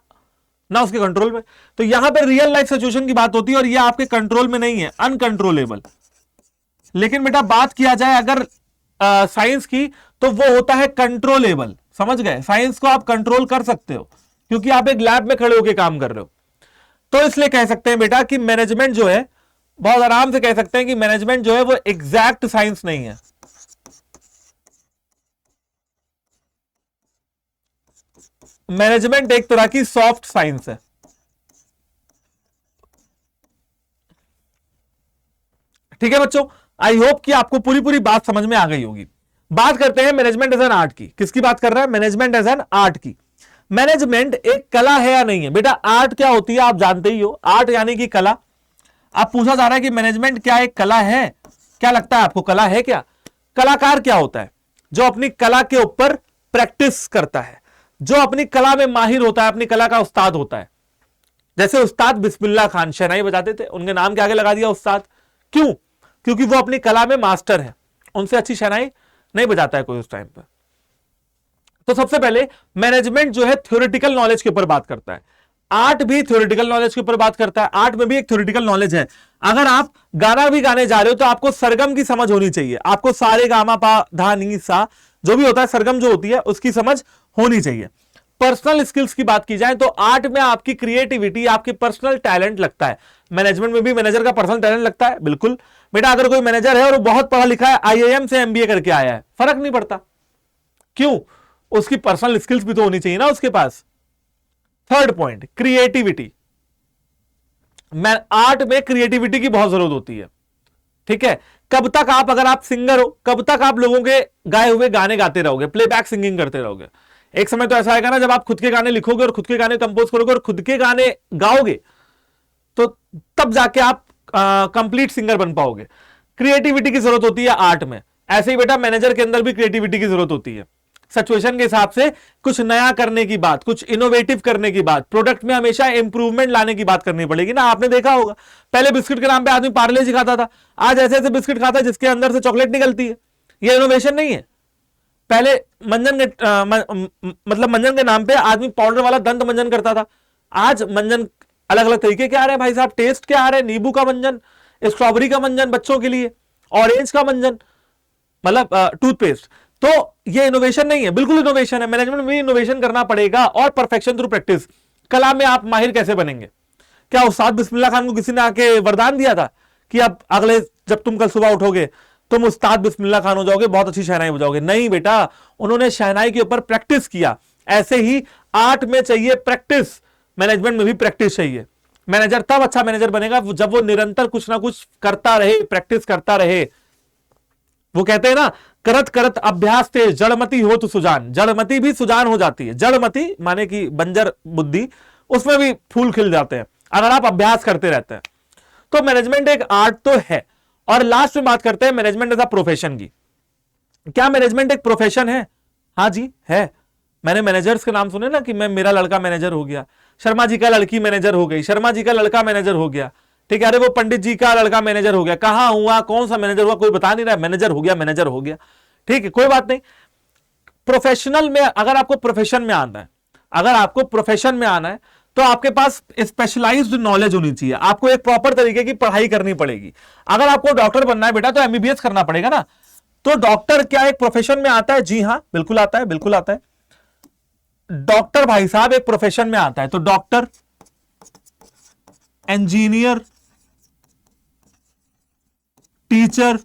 ना उसके कंट्रोल में। तो यहां पर रियल लाइफ सिचुएशन की बात होती है और यह आपके कंट्रोल में नहीं है, अनकंट्रोलेबल। लेकिन बेटा बात किया जाए अगर साइंस की, तो वो होता है कंट्रोलेबल। समझ गए? साइंस को आप कंट्रोल कर सकते हो क्योंकि आप एक लैब में खड़े होकर काम कर रहे हो। तो इसलिए कह सकते हैं बेटा कि मैनेजमेंट जो है, बहुत आराम से कह सकते हैं कि मैनेजमेंट जो है वो एग्जैक्ट साइंस नहीं है। मैनेजमेंट एक तरह की सॉफ्ट साइंस है, ठीक ठीक है बच्चों, आई होप कि आपको पूरी पूरी बात समझ में आ गई होगी। बात करते हैं मैनेजमेंट एज एन आर्ट की। किसकी बात कर रहा है? मैनेजमेंट एज एन आर्ट की। मैनेजमेंट एक कला है या नहीं है? बेटा आर्ट क्या होती है आप जानते ही हो, आर्ट यानी कि कला। आप पूछा जा रहा है कि मैनेजमेंट क्या एक कला है? क्या लगता है आपको, कला है क्या? कलाकार क्या होता है? जो अपनी कला के ऊपर प्रैक्टिस करता है, जो अपनी कला में माहिर होता है, अपनी कला का उस्ताद होता है। जैसे उस्ताद बिस्मिल्लाह खान शहनाई बजाते थे, उनके नाम के आगे लगा दिया उस्ताद। क्यों? क्योंकि वो अपनी कला में मास्टर है, उनसे अच्छी शहनाई नहीं बजाता है कोई उस टाइम पर। तो सबसे पहले मैनेजमेंट जो है थ्योरेटिकल नॉलेज के ऊपर बात करता है। आर्ट भी थ्योरेटिकल नॉलेज के ऊपर बात करता है। आर्ट में भी एक थ्योरेटिकल नॉलेज है। अगर आप गाना भी गाने जा रहे हो तो आपको सरगम की समझ होनी चाहिए। आपको सारे गामा पा धा नी सा जो भी होता है, सरगम जो होती है उसकी समझ होनी चाहिए। पर्सनल स्किल्स की बात की जाए तो आर्ट में आपकी क्रिएटिविटी, आपकी पर्सनल टैलेंट लगता है। मैनेजमेंट में भी मैनेजर का पर्सनल टैलेंट लगता है, बिल्कुल। बेटा अगर कोई मैनेजर है और वो बहुत पढ़ा लिखा है, आईआईएम से एमबीए करके आया है, फर्क नहीं पड़ता। क्यों? उसकी पर्सनल स्किल्स भी तो होनी चाहिए ना उसके पास। Third point, creativity. आर्ट में क्रिएटिविटी की बहुत जरूरत होती है, ठीक है। कब तक आप, अगर आप सिंगर हो, कब तक आप लोगों के गाए हुए गाने गाते रहोगे, प्लेबैक सिंगिंग करते रहोगे? एक समय तो ऐसा आएगा ना जब आप खुद के गाने लिखोगे और खुद के गाने कंपोज करोगे और खुद के गाने गाओगे, तो तब जाके आप कंप्लीट सिंगर बन पाओगे। क्रिएटिविटी की जरूरत होती है आर्ट में। ऐसे ही बेटा मैनेजर के अंदर भी क्रिएटिविटी की जरूरत होती है। सिचुएशन के हिसाब से कुछ नया करने की बात, कुछ इनोवेटिव करने की बात, प्रोडक्ट में हमेशा इंप्रूवमेंट लाने की बात करनी पड़ेगी ना। आपने देखा होगा पहले बिस्किट के नाम पे आदमी पार्ले जी खाता था, आज ऐसे ऐसे बिस्किट खाता है जिसके अंदर से चॉकलेट निकलती है। ये इनोवेशन नहीं है। पहले मंजन के मतलब मंजन के नाम पे आदमी पाउडर वाला दंत मंजन करता था, आज मंजन अलग अलग तरीके के आ रहे हैं भाई साहब। टेस्ट क्या आ रहे हैं? नींबू का मंजन, स्ट्रॉबेरी का मंजन बच्चों के लिए, ऑरेंज का मंजन, मतलब टूथपेस्ट। तो ये इनोवेशन नहीं है, बिल्कुल इनोवेशन है। मैनेजमेंट में इनोवेशन करना पड़ेगा और परफेक्शन थ्रू प्रैक्टिस। कला में आप माहिर कैसे बनेंगे? क्या उस्ताद बिस्मिल्लाह खान को किसी ने आके वरदान दिया था कि अब अगले, जब तुम कल सुबह उठोगे तुम उस्ताद बिस्मिल्लाह खान हो जाओगे, बहुत अच्छी शहनाई बजाओगे? नहीं बेटा, उन्होंने शहनाई के ऊपर प्रैक्टिस किया। ऐसे ही आर्ट में चाहिए प्रैक्टिस, मैनेजमेंट में भी प्रैक्टिस चाहिए। मैनेजर तब अच्छा मैनेजर बनेगा जब वो निरंतर कुछ ना कुछ करता रहे, प्रैक्टिस करता रहे। वो कहते हैं ना, करत करत अभ्यास तेज जड़मती हो तो सुजान। जड़मती भी सुजान हो जाती है। जड़मती माने कि बंजर बुद्धि, उसमें भी फूल खिल जाते हैं अगर आप अभ्यास करते रहते हैं। तो मैनेजमेंट एक आर्ट तो है। और लास्ट में बात करते हैं मैनेजमेंट एज अ प्रोफेशन की। क्या मैनेजमेंट एक प्रोफेशन है? हाँ जी है। मैंने मैनेजर्स के नाम सुने ना कि मेरा लड़का मैनेजर हो गया, शर्मा जी का लड़की मैनेजर हो गई, शर्मा जी का लड़का मैनेजर हो गया, ठीक है। अरे वो पंडित जी का लड़का मैनेजर हो गया। कहां हुआ, कौन सा मैनेजर हुआ, कोई बता नहीं रहा, मैनेजर हो गया, मैनेजर हो गया, ठीक है, कोई बात नहीं। प्रोफेशनल में अगर आपको प्रोफेशन में आना है, अगर आपको प्रोफेशन में आना है तो आपके पास स्पेशलाइज्ड नॉलेज होनी चाहिए। आपको एक प्रॉपर तरीके की पढ़ाई करनी पड़ेगी। अगर आपको डॉक्टर बनना है बेटा तो एमबीबीएस करना पड़ेगा ना। तो डॉक्टर क्या एक प्रोफेशन में आता है? जी हां, बिल्कुल आता है, बिल्कुल आता है। डॉक्टर भाई साहब एक प्रोफेशन में आता है। तो डॉक्टर, इंजीनियर, टीचर,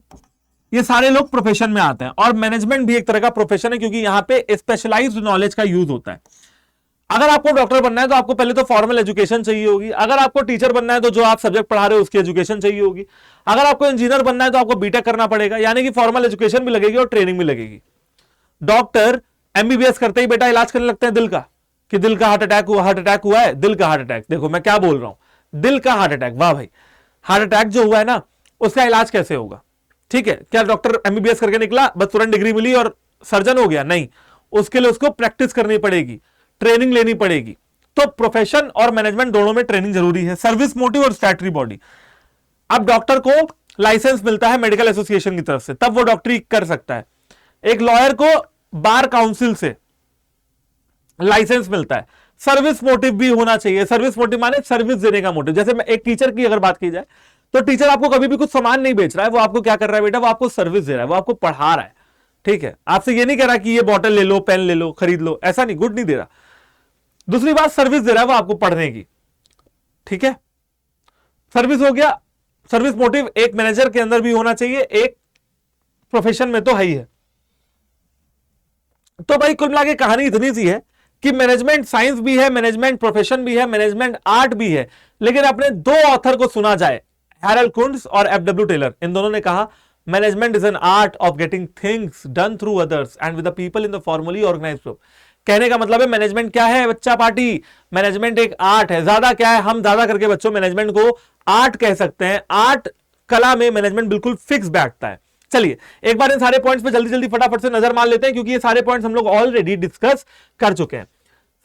ये सारे लोग प्रोफेशन में आते हैं। और मैनेजमेंट भी एक तरह का प्रोफेशन है, क्योंकि यहां पे स्पेशलाइज्ड नॉलेज का यूज होता है। अगर आपको डॉक्टर बनना है तो आपको पहले तो फॉर्मल एजुकेशन चाहिए होगी। अगर आपको टीचर बनना है तो जो आप सब्जेक्ट पढ़ा रहे हो उसकी एजुकेशन चाहिए होगी। अगर आपको इंजीनियर बनना है तो आपको बीटेक करना पड़ेगा, यानी कि फॉर्मल एजुकेशन भी लगेगी और ट्रेनिंग भी लगेगी। डॉक्टर एमबीबीएस करते ही बेटा इलाज करने लगते हैं दिल का, कि दिल का हार्ट अटैक हुआ है, दिल का हार्ट अटैक। देखो मैं क्या बोल रहा हूं, दिल का हार्ट अटैक, वाह भाई, हार्ट अटैक जो हुआ है ना उसका इलाज कैसे होगा? ठीक है, क्या डॉक्टर एमबीबीएस करके निकला, बस तुरंत डिग्री मिली और सर्जन हो गया? नहीं, उसके लिए उसको प्रैक्टिस करनी पड़ेगी, ट्रेनिंग लेनी पड़ेगी। तो प्रोफेशन और मैनेजमेंट दोनों में ट्रेनिंग जरूरी है। सर्विस मोटिव और स्टैट्यूटरी बॉडी। अब डॉक्टर को लाइसेंस मिलता है मेडिकल एसोसिएशन की तरफ से, तब वो डॉक्टरी कर सकता है। एक लॉयर को बार काउंसिल से लाइसेंस मिलता है। सर्विस मोटिव भी होना चाहिए। सर्विस मोटिव माने सर्विस देने का मोटिव। जैसे एक टीचर की अगर बात की जाए तो टीचर आपको कभी भी कुछ सामान नहीं बेच रहा है, वो आपको क्या कर रहा है बेटा, वो आपको सर्विस दे रहा है, वो आपको पढ़ा रहा है, ठीक है। आपसे ये नहीं कह रहा कि ये बॉटल ले लो, पेन ले लो, खरीद लो, ऐसा नहीं, गुड नहीं दे रहा। दूसरी बात, सर्विस दे रहा है वो आपको पढ़ने की, ठीक है। सर्विस हो गया। सर्विस मोटिव एक मैनेजर के अंदर भी होना चाहिए, एक प्रोफेशन में तो है ही है। तो भाई कुल मिला के कहानी इतनी सी है कि मैनेजमेंट साइंस भी है, मैनेजमेंट प्रोफेशन भी है, मैनेजमेंट आर्ट भी है। लेकिन अपने दो ऑथर को सुना जाए, हैरल्ड कुंट्ज और एफ.डब्ल्यू. टेलर, इन दोनों ने कहा management is an art of getting things done through others and with the people in the formally organised group. कहने का मतलब है मैनेजमेंट क्या है बच्चा पार्टी, मैनेजमेंट एक आर्ट है। ज्यादा क्या है, हम ज्यादा करके बच्चों मैनेजमेंट को आर्ट कह सकते हैं। आर्ट कला में मैनेजमेंट बिल्कुल फिक्स बैठता है। चलिए एक बार इन सारे पॉइंट्स पे जल्दी जल्दी फटाफट से नजर मार लेते हैं, क्योंकि ये सारे पॉइंट्स हम लोग ऑलरेडी डिस्कस कर चुके हैं।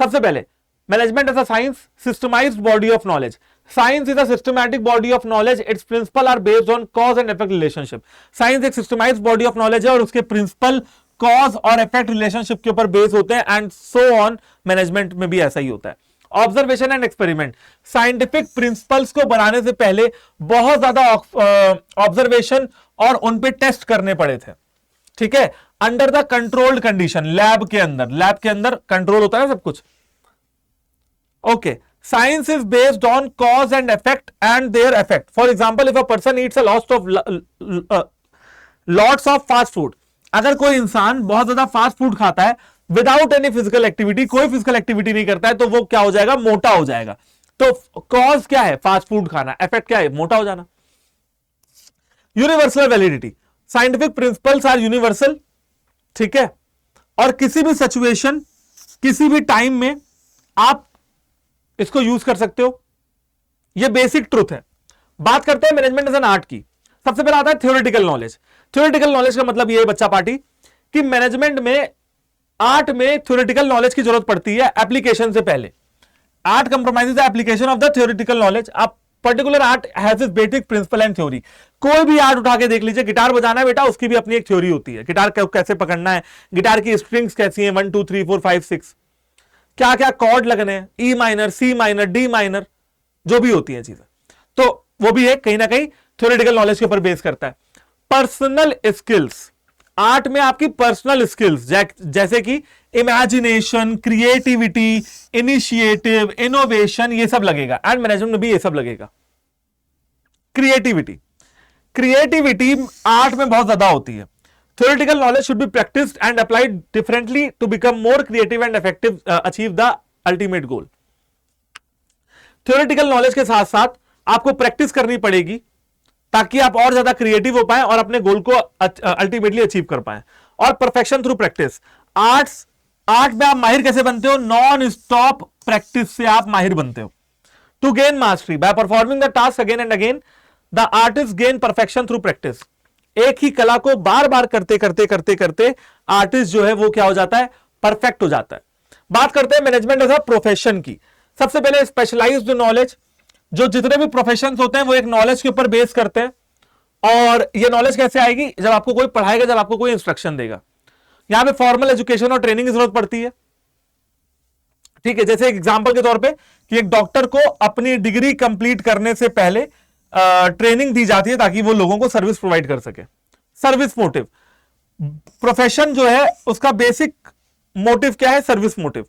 सबसे पहले management as a science, systemised body of knowledge. Science is a systematic body of knowledge, its principle are based on cause and effect relationship. Science एक सिस्टमाइज्ड बॉडी ऑफ नॉलेज है और उसके principle cause और effect relationship के ऊपर base होते हैं, and so on. Management में भी ऐसा ही होता है। Observation and experiment, scientific principles को बनाने से पहले बहुत ज्यादा ऑब्जर्वेशन और उन पे टेस्ट करने पड़े थे, ठीक है, under the controlled condition, lab के अंदर कंट्रोल होता है सब कुछ। Okay, science is based on cause and effect and their effect. For example, if a person eats a lots of fast food, अगर कोई इंसान बहुत ज्यादा फास्ट फूड खाता है विदाउट एनी फिजिकल एक्टिविटी, कोई फिजिकल एक्टिविटी नहीं करता है, तो वो क्या हो जाएगा, मोटा हो जाएगा। तो कॉज क्या है, फास्ट फूड खाना, इफेक्ट क्या है, मोटा हो जाना। Universal validity, scientific principles are universal, ठीक है, और किसी भी सिचुएशन किसी भी टाइम में आप इसको यूज कर सकते हो, ये बेसिक ट्रुथ है। बात करते हैं मैनेजमेंट एज एन आर्ट की। सबसे पहले आता है थ्योरेटिकल नॉलेज। थ्योरेटिकल नॉलेज का मतलब ये है बच्चा पार्टी कि मैनेजमेंट में, आर्ट में थ्योरेटिकल नॉलेज की जरूरत पड़ती है एप्लीकेशन से पहले। Art compromises the application of the theoretical knowledge. आप particular art has its basic principle and theory. कोई भी आर्ट उठा के देख लीजिए, गिटार बजाना है बेटा, उसकी भी अपनी एक थ्योरी होती है। गिटार कैसे पकड़ना है, गिटार की स्ट्रिंग्स कैसी हैं, 1 2 3 4 5 6, क्या क्या कॉर्ड लगने हैं, E minor, C minor, D minor, जो भी होती है चीजें, तो वो भी एक कहीं ना कहीं थ्योरेटिकल नॉलेज के ऊपर बेस करता है। पर्सनल स्किल्स, आर्ट में आपकी पर्सनल स्किल्स जैसे कि इमेजिनेशन, क्रिएटिविटी, इनिशिएटिव, इनोवेशन, ये सब लगेगा, एंड मैनेजमेंट में भी ये सब लगेगा। क्रिएटिविटी आर्ट में बहुत ज्यादा होती है। Theoretical knowledge should be practiced and applied differently to become more creative and effective, achieve the ultimate goal. Theoretical knowledge के साथ साथ आपको प्रैक्टिस करनी पड़ेगी ताकि आप और ज्यादा क्रिएटिव हो पाए और अपने गोल को अल्टीमेटली अचीव कर पाए। और परफेक्शन थ्रू प्रैक्टिस, आर्ट में आप माहिर कैसे बनते हो, नॉन स्टॉप प्रैक्टिस से आप माहिर बनते हो। To gain mastery by performing the task again and again, the artist gain perfection through practice. एक ही कला को बार बार करते करते करते करते आर्टिस्ट जो है वो क्या हो जाता है, परफेक्ट हो जाता है। बात करते हैं मैनेजमेंट एज अ प्रोफेशन की। सबसे पहले स्पेशलाइज्ड नॉलेज, जो जितने भी प्रोफेशंस होते हैं वो एक नॉलेज के ऊपर बेस करते हैं। और ये नॉलेज कैसे आएगी, जब आपको कोई पढ़ाएगा, जब आपको कोई इंस्ट्रक्शन देगा। यहां पे फॉर्मल एजुकेशन और ट्रेनिंग की जरूरत पड़ती है, ठीक है। जैसे एग्जांपल के तौर पे कि एक डॉक्टर को अपनी डिग्री कंप्लीट करने से पहले ट्रेनिंग दी जाती है ताकि वो लोगों को सर्विस प्रोवाइड कर सके। सर्विस मोटिव, प्रोफेशन जो है उसका बेसिक मोटिव क्या है, सर्विस मोटिव।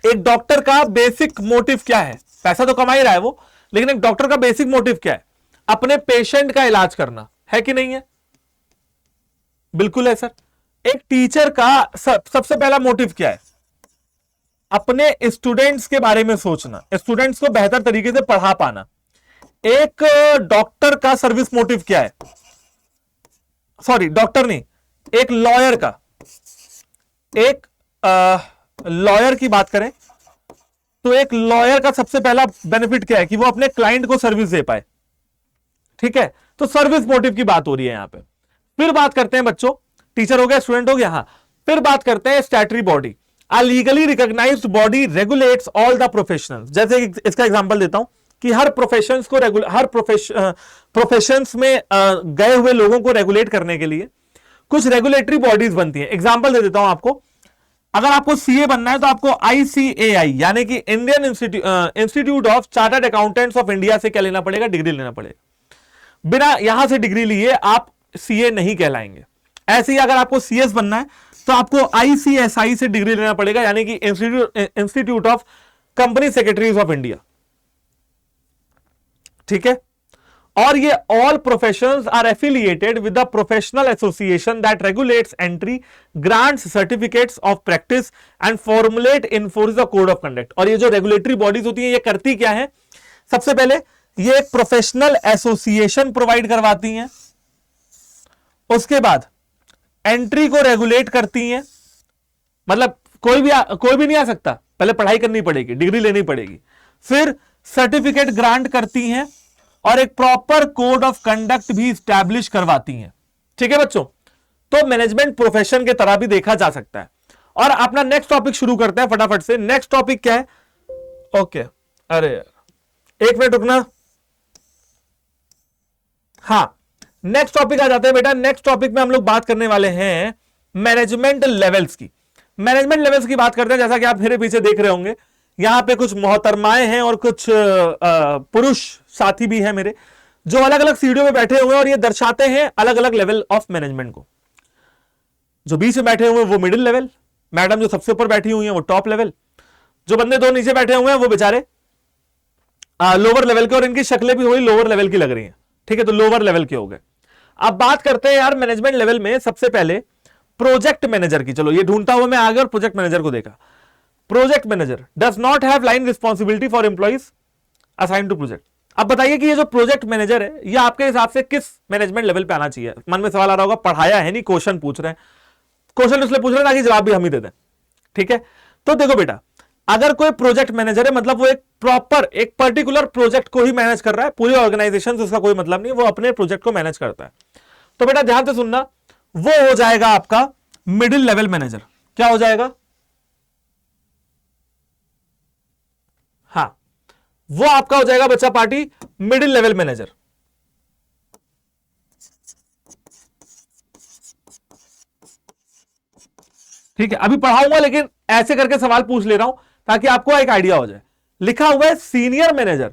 एक डॉक्टर का बेसिक मोटिव क्या है, पैसा तो कमा ही रहा है वो, लेकिन एक डॉक्टर का बेसिक मोटिव क्या है, अपने पेशेंट का इलाज करना है कि नहीं है, बिल्कुल है सर। एक टीचर का सबसे पहला मोटिव क्या है, अपने स्टूडेंट्स के बारे में सोचना, स्टूडेंट्स को बेहतर तरीके से पढ़ा पाना। एक डॉक्टर का सर्विस मोटिव क्या है, सॉरी डॉक्टर नहीं, एक लॉयर का, एक लॉयर की बात करें तो एक लॉयर का सबसे पहला बेनिफिट क्या है कि वो अपने क्लाइंट को सर्विस दे पाए, ठीक है। तो सर्विस मोटिव की बात हो रही है यहां पे। फिर बात करते हैं बच्चों, टीचर हो गया, स्टूडेंट हो गया, हाँ। फिर बात करते हैं statutory body. A legally recognized body regulates all the professionals। जैसे इसका एग्जांपल देता हूं कि हर प्रोफेशंस को हर प्रोफेशंस में गए हुए लोगों को रेगुलेट करने के लिए कुछ रेगुलेटरी बॉडीज बनती हैं। एग्जांपल दे देता हूं आपको, अगर आपको सीए बनना है तो आपको ICAI यानी कि Indian institute of chartered accountants of India से क्या लेना पड़ेगा, डिग्री लेना पड़ेगा। बिना यहां से डिग्री लिए आप सीए नहीं कहलाएंगे। ऐसे ही अगर आपको सीएस बनना है तो आपको ICSI से डिग्री लेना पड़ेगा, यानी कि institute of company secretaries of India, ठीक है। और ये all professions are affiliated with the professional association that regulates entry, grants certificates of practice and formulate enforce the code of conduct. और ये जो रेगुलेटरी बॉडीज होती हैं ये करती क्या है, सबसे पहले ये एक प्रोफेशनल एसोसिएशन प्रोवाइड करवाती हैं। उसके बाद एंट्री को रेगुलेट करती हैं, मतलब कोई भी नहीं आ सकता, पहले पढ़ाई करनी पड़ेगी, डिग्री लेनी पड़ेगी। फिर सर्टिफिकेट ग्रांट करती हैं और एक प्रॉपर कोड ऑफ कंडक्ट भी स्टैब्लिश करवाती हैं। ठीक है बच्चों, तो मैनेजमेंट प्रोफेशन के तरह भी देखा जा सकता है। और अपना नेक्स्ट टॉपिक शुरू करते हैं फटाफट से। नेक्स्ट टॉपिक क्या है? ओके, अरे एक मिनट रुकना। हाँ, नेक्स्ट टॉपिक आ जाते हैं बेटा। नेक्स्ट टॉपिक में हम लोग बात करने वाले हैं मैनेजमेंट लेवल्स की। मैनेजमेंट लेवल्स की बात करते हैं। जैसा कि आप मेरे पीछे देख रहे होंगे, यहां पे कुछ मोहतरमाएं हैं और कुछ पुरुष साथी भी हैं मेरे, जो अलग अलग सीढ़ियों में बैठे हुए हैं और ये दर्शाते हैं अलग अलग लेवल ऑफ मैनेजमेंट को। जो बीच में बैठे हुए हैं वो मिडिल लेवल, मैडम जो सबसे ऊपर बैठी हुई हैं वो टॉप लेवल, जो बंदे दो नीचे बैठे हुए हैं वो बेचारे लोअर लेवल के, और इनकी शक्लें भी वही लोअर लेवल की लग रही हैं। ठीक है, तो लोअर लेवल के हो गए। अब बात करते हैं यार मैनेजमेंट लेवल में सबसे पहले प्रोजेक्ट मैनेजर की। चलो ये ढूंढता हुआ मैं आ गया और प्रोजेक्ट मैनेजर को देखा। Project manager does not have line responsibility for employees assign to project. अब बताइए कि ये जो प्रोजेक्ट मैनेजर है ये आपके हिसाब से किस मैनेजमेंट लेवल पे आना चाहिए? मन में सवाल आ रहा होगा, पढ़ाया है नहीं, क्वेश्चन पूछ रहे हैं। क्वेश्चन इसलिए पूछ रहे हैं ताकि जवाब भी हम ही दे दें। ठीक है, तो देखो बेटा, अगर कोई प्रोजेक्ट मैनेजर है मतलब वो एक प्रॉपर एक पर्टिकुलर प्रोजेक्ट को ही मैनेज कर रहा है, पूरी ऑर्गेनाइजेशन से उसका कोई मतलब नहीं, वो अपने प्रोजेक्ट को मैनेज करता है। तो बेटा ध्यान से सुनना, वो हो जाएगा आपका मिडिल लेवल मैनेजर। क्या हो जाएगा? हाँ, वो आपका हो जाएगा बच्चा पार्टी मिडिल लेवल मैनेजर। ठीक है, अभी पढ़ाऊंगा लेकिन ऐसे करके सवाल पूछ ले रहा हूं ताकि आपको एक आइडिया हो जाए। लिखा हुआ है सीनियर मैनेजर,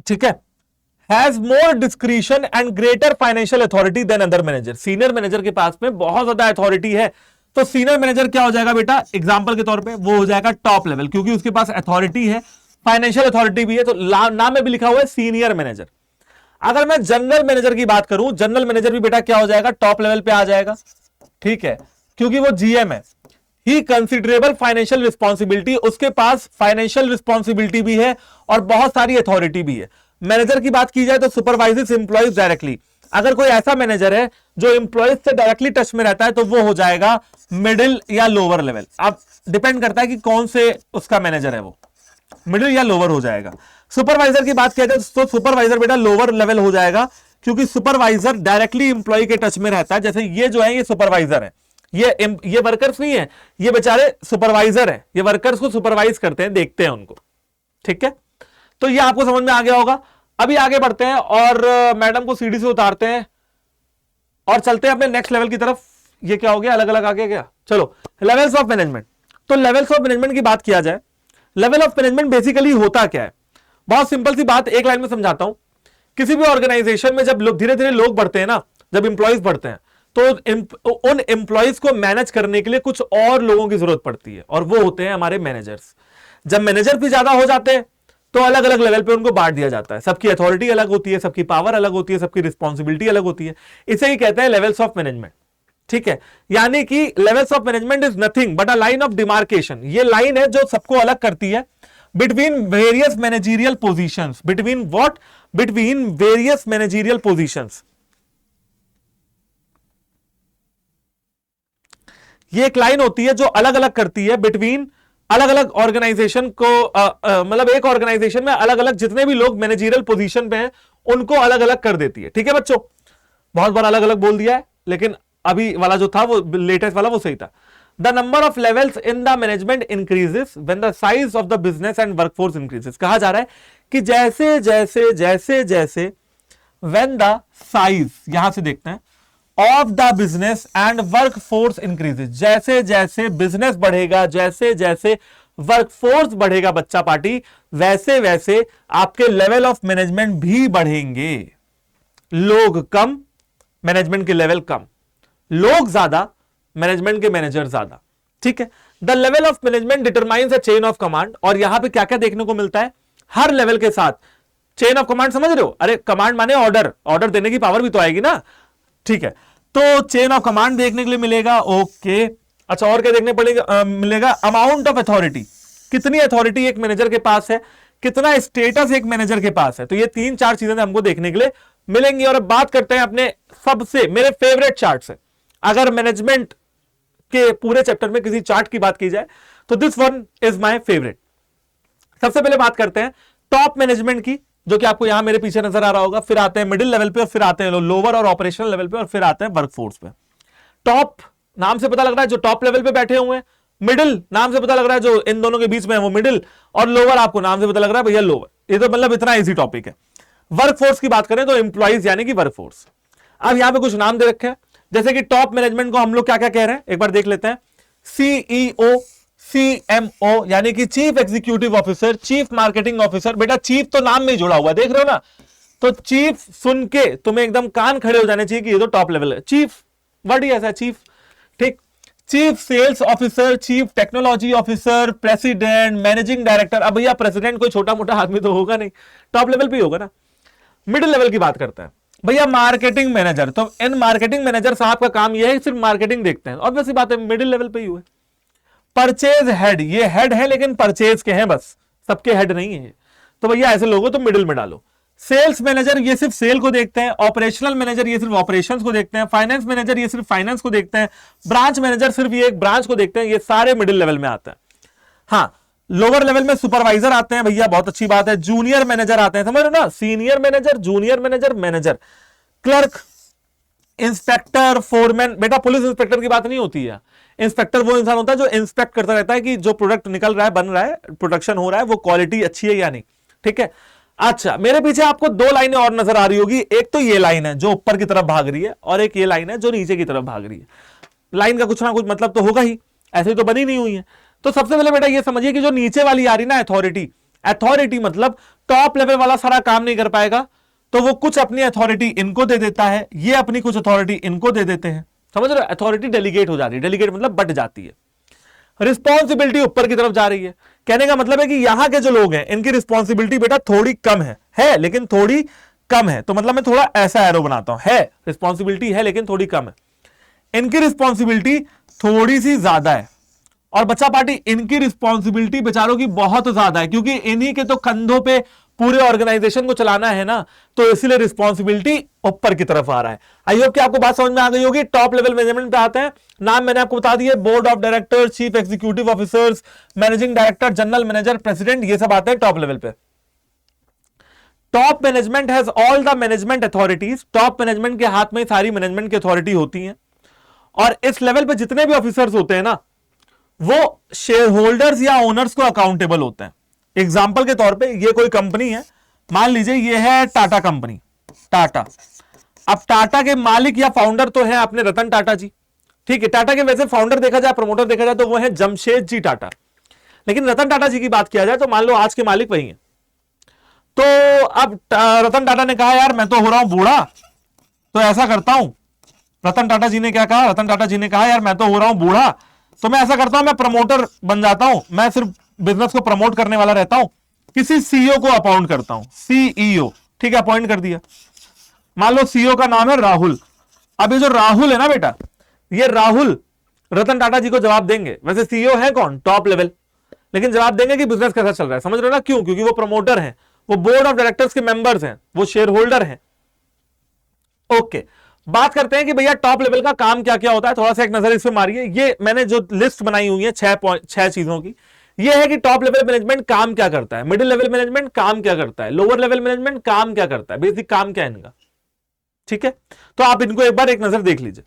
ठीक है, has more discretion and greater financial authority than other manager. Senior manager के पास में बहुत ज्यादा अथॉरिटी है, तो सीनियर मैनेजर क्या हो जाएगा बेटा? एग्जांपल के तौर पे वो हो जाएगा टॉप लेवल, क्योंकि उसके पास अथॉरिटी है, फाइनेंशियल अथॉरिटी भी है, तो नाम में भी लिखा हुआ है सीनियर मैनेजर। अगर मैं जनरल मैनेजर की बात करूं, जनरल मैनेजर भी बेटा क्या हो जाएगा? टॉप लेवल पे आ जाएगा। ठीक है, क्योंकि वो जीएम है। ही कंसिडरेबल फाइनेंशियल रिस्पॉन्सिबिलिटी, उसके पास फाइनेंशियल रिस्पॉन्सिबिलिटी भी है और बहुत सारी अथॉरिटी भी है। मैनेजर की बात की जाए तो सुपरवाइजेस एम्प्लॉइज डायरेक्टली। अगर कोई ऐसा मैनेजर है जो एम्प्लॉइज से डायरेक्टली टच में रहता है तो वो हो जाएगा मिडिल या लोअर लेवल। अब डिपेंड करता है कि कौन से उसका मैनेजर है, वो मिडिल या लोअर हो जाएगा। सुपरवाइजर की बात किया जाए तो सुपरवाइजर बेटा लोअर लेवल हो जाएगा, क्योंकि सुपरवाइजर डायरेक्टली एम्प्लॉय के टच में रहता है। जैसे ये जो है ये सुपरवाइजर है, ये वर्कर्स नहीं है, ये बेचारे सुपरवाइजर है, ये वर्कर्स को सुपरवाइज करते हैं, देखते हैं उनको। ठीक है, तो ये आपको समझ में आ गया होगा। अभी आगे बढ़ते हैं और मैडम को सीढ़ी से उतारते हैं और चलते हैं अपने नेक्स्ट लेवल की तरफ। ये क्या हो गया? अलग अलग आ गया क्या? चलो, लेवल्स ऑफ मैनेजमेंट। तो लेवल्स ऑफ मैनेजमेंट की बात किया जाए, लेवल ऑफ मैनेजमेंट बेसिकली होता क्या है? बहुत सिंपल सी बात, एक लाइन में समझाता हूं। किसी भी ऑर्गेनाइजेशन में जब धीरे धीरे लोग बढ़ते हैं ना, जब इंप्लॉइज बढ़ते हैं, तो उन एम्प्लॉइज को मैनेज करने के लिए कुछ और लोगों की जरूरत पड़ती है, और वो होते हैं हमारे मैनेजर्स। जब मैनेजर भी ज्यादा हो जाते हैं तो अलग अलग लेवल पे उनको बांट दिया जाता है। सबकी अथॉरिटी अलग होती है, सबकी पावर अलग होती है, सबकी रिस्पॉन्सिबिलिटी अलग होती है। इसे ही कहते हैं लेवल्स ऑफ मैनेजमेंट। ठीक है, यानी कि levels of management is nothing but a line of demarcation. ये लाइन है जो सबको अलग करती है between various managerial positions. Between what? Between various managerial positions. ये एक लाइन होती है जो अलग अलग करती है बिटवीन अलग अलग ऑर्गेनाइजेशन को, मतलब एक ऑर्गेनाइजेशन में अलग अलग जितने भी लोग मैनेजरियल पोजीशन पे हैं उनको अलग अलग कर देती है। ठीक है बच्चों, बहुत बार अलग अलग बोल दिया है, लेकिन अभी वाला जो था वो लेटेस्ट वाला वो सही था। The number of levels in the management increases when the size of the business and workforce increases. कहा जा रहा है कि जैसे जैसे जैसे जैसे व्हेन द साइज, यहां से देखते हैं, of the business and workforce increases, जैसे जैसे बिजनेस बढ़ेगा, जैसे जैसे वर्कफोर्स बढ़ेगा बच्चा पार्टी, वैसे वैसे आपके लेवल ऑफ मैनेजमेंट भी बढ़ेंगे। लोग कम, मैनेजमेंट के लेवल कम, लोग ज्यादा, मैनेजमेंट के मैनेजर ज्यादा। ठीक है, the level of management determines a chain of command. और यहां पे क्या क्या देखने को मिलता है? हर लेवल के साथ चेन ऑफ कमांड, समझ रहे हो? अरे कमांड माने ऑर्डर, ऑर्डर देने की पावर भी तो आएगी ना। ठीक है, तो चेन ऑफ कमांड देखने के लिए मिलेगा। ओके, अच्छा, और क्या देखने पड़ेगा? मिलेगा अमाउंट ऑफ अथॉरिटी। कितनी अथॉरिटी एक मैनेजर के पास है, कितना स्टेटस एक मैनेजर के पास है। तो ये 3-4 चीजें हमको देखने के लिए मिलेंगी। और अब बात करते हैं अपने सबसे मेरे फेवरेट चार्ट से। अगर मैनेजमेंट के पूरे चैप्टर में किसी चार्ट की बात की जाए तो this one is my favourite. सबसे पहले बात करते हैं टॉप मैनेजमेंट की, जो कि आपको यहां मेरे पीछे नजर आ रहा होगा। फिर आते हैं मिडिल लेवल पे, और फिर आते हैं लोअर और ऑपरेशनल लेवल पे, और फिर आते हैं वर्कफोर्स पे। टॉप नाम से पता लग रहा है जो टॉप लेवल पे बैठे हुए हैं, मिडिल नाम से पता लग रहा है जो इन दोनों के बीच में है वो मिडिल, और लोअर आपको नाम से पता लग रहा है भैया लोअर। ये तो मतलब इतना इजी टॉपिक है। वर्कफोर्स की बात करें तो एम्प्लॉइज यानी कि वर्कफोर्स। अब यहां पे कुछ नाम दे रखे हैं, जैसे कि टॉप मैनेजमेंट को हम लोग क्या क्या कह रहे हैं एक बार देख लेते हैं। सीईओ, सीएमओ यानी कि chief executive officer, chief marketing officer. बेटा चीफ तो नाम में ही जुड़ा हुआ, देख रहे हो ना, तो चीफ सुन के तुम्हें एकदम कान खड़े हो जाने चाहिए कि ये तो टॉप लेवल है। चीफ वर्ड ही ऐसा है, चीफ, ठीक। Chief sales officer, chief technology officer, president, managing director. अब भैया प्रेसिडेंट कोई छोटा मोटा आदमी तो होगा नहीं, टॉप लेवल पे ही होगा ना। मिडिल लेवल की बात करते हैं भैया मार्केटिंग मैनेजर। तो इन मार्केटिंग मैनेजर साहब का काम यह है सिर्फ मार्केटिंग देखते हैं, ऑब्वियसली बात है मिडिल लेवल पे ही हुए। परचेज हेड, ये हेड है लेकिन परचेज के हैं बस, सबके हेड नहीं है, तो भैया ऐसे लोगों तो मिडिल में डालो। सेल्स मैनेजर ये सिर्फ सेल को देखते हैं, ऑपरेशनल मैनेजर ये सिर्फ ऑपरेशंस को देखते हैं, फाइनेंस मैनेजर ये सिर्फ फाइनेंस को देखते हैं, ब्रांच मैनेजर सिर्फ ये एक ब्रांच को देखते हैं। ये सारे मिडिल लेवल में आते हैं। हाँ, लोअर लेवल में सुपरवाइजर आते हैं भैया, बहुत अच्छी बात है। जूनियर मैनेजर आते हैं, समझ रहे हो ना, senior manager, junior manager, manager, clerk, inspector, foreman. बेटा पुलिस इंस्पेक्टर की बात नहीं होती है। इंस्पेक्टर वो इंसान होता है जो इंस्पेक्ट करता रहता है कि जो प्रोडक्ट निकल रहा है, बन रहा है, प्रोडक्शन हो रहा है, वो क्वालिटी अच्छी है या नहीं, ठीक है। अच्छा, मेरे पीछे आपको 2 लाइनें और नजर आ रही होगी। एक तो ये लाइन है जो ऊपर की तरफ भाग रही है, और एक ये लाइन है जो नीचे की तरफ भाग रही है। लाइन का कुछ ना कुछ मतलब तो होगा ही, ऐसे तो बनी नहीं हुई है। तो सबसे पहले बेटा ये समझिए कि जो नीचे वाली आ रही ना अथॉरिटी, अथॉरिटी मतलब टॉप लेवल वाला सारा काम नहीं कर पाएगा, तो वो कुछ अपनी अथॉरिटी इनको दे देता है, ये अपनी कुछ अथॉरिटी इनको दे देते हैं, समझ रहे हो। अथॉरिटी डेलीगेट हो जाती है, डेलीगेट मतलब बट जाती है। रिस्पॉन्सिबिलिटी ऊपर की तरफ जा रही है। कहने का मतलब है कि यहां के जो लोग हैं इनकी रिस्पॉन्सिबिलिटी बेटा थोड़ी कम है लेकिन थोड़ी कम है। तो मतलब मैं थोड़ा ऐसा एरो बनाता हूं, है रिस्पॉन्सिबिलिटी है लेकिन थोड़ी कम है। इनकी रिस्पॉन्सिबिलिटी थोड़ी सी ज्यादा है, और बच्चा पार्टी इनकी रिस्पॉन्सिबिलिटी बेचारों की बहुत ज्यादा है, क्योंकि इन्हीं के तो कंधों पे पूरे ऑर्गेनाइजेशन को चलाना है ना, तो इसीलिए रिस्पॉन्सिबिलिटी ऊपर की तरफ आ रहा है। आई होप कि आपको बात समझ में आ गई होगी। टॉप लेवल मैनेजमेंट पे आते हैं। नाम मैंने आपको बता दिए, board of director, chief executive officers, managing director, general manager, president, ये सब आते हैं टॉप लेवल पे। Top management has all the management authorities. Top management के हाथ में सारी मैनेजमेंट की अथॉरिटी होती है, और इस लेवल पे जितने भी ऑफिसर्स होते हैं ना, वो शेयर होल्डर्स या ओनर्स को अकाउंटेबल होते हैं। एग्जाम्पल के तौर पे ये कोई कंपनी है, मान लीजिए ये है टाटा कंपनी, टाटा। अब टाटा के मालिक या फाउंडर तो है अपने रतन टाटा जी, ठीक है। टाटा के वैसे फाउंडर देखा जाए, प्रमोटर देखा जाए तो वो है जमशेद जी टाटा, लेकिन रतन टाटा जी की बात किया जाए तो मान लो आज के मालिक वही है। तो अब रतन टाटा ने कहा यार मैं तो हो रहा हूं बूढ़ा, तो ऐसा करता हूं। रतन टाटा जी ने क्या कहा, रतन टाटा जी ने कहा यार मैं तो हो रहा हूं बूढ़ा, तो मैं ऐसा करता हूं, मैं प्रमोटर बन जाता हूं, मैं सिर्फ बिजनेस को प्रमोट करने वाला रहता हूं, किसी सीईओ को अपॉइंट करता हूं, सीईओ, ठीक है, अपॉइंट कर दिया। मान लो सीईओ का नाम है राहुल। अब ये जो राहुल है ना बेटा, ये राहुल रतन टाटा जी को जवाब देंगे। वैसे सीईओ है कौन, टॉप लेवल, लेकिन जवाब देंगे कि बिजनेस कैसा चल रहा है, समझ रहे हो ना। क्यों, क्योंकि वो प्रमोटर हैं, वो बोर्ड ऑफ डायरेक्टर्स के मेंबर्स हैं, वो शेयर होल्डर हैं। ओके, बात करते हैं कि भैया टॉप लेवल का काम क्या क्या होता है। थोड़ा सा एक नजर इस पे मारिए। ये मैंने जो लिस्ट बनाई हुई है 6 चीजों की, ये है कि टॉप लेवल मैनेजमेंट काम क्या करता है, मिडिल लेवल मैनेजमेंट काम क्या करता है, लोअर लेवल मैनेजमेंट काम क्या करता है, बेसिक काम क्या है इनका, ठीक है। तो आप इनको एक बार एक नजर देख लीजिए।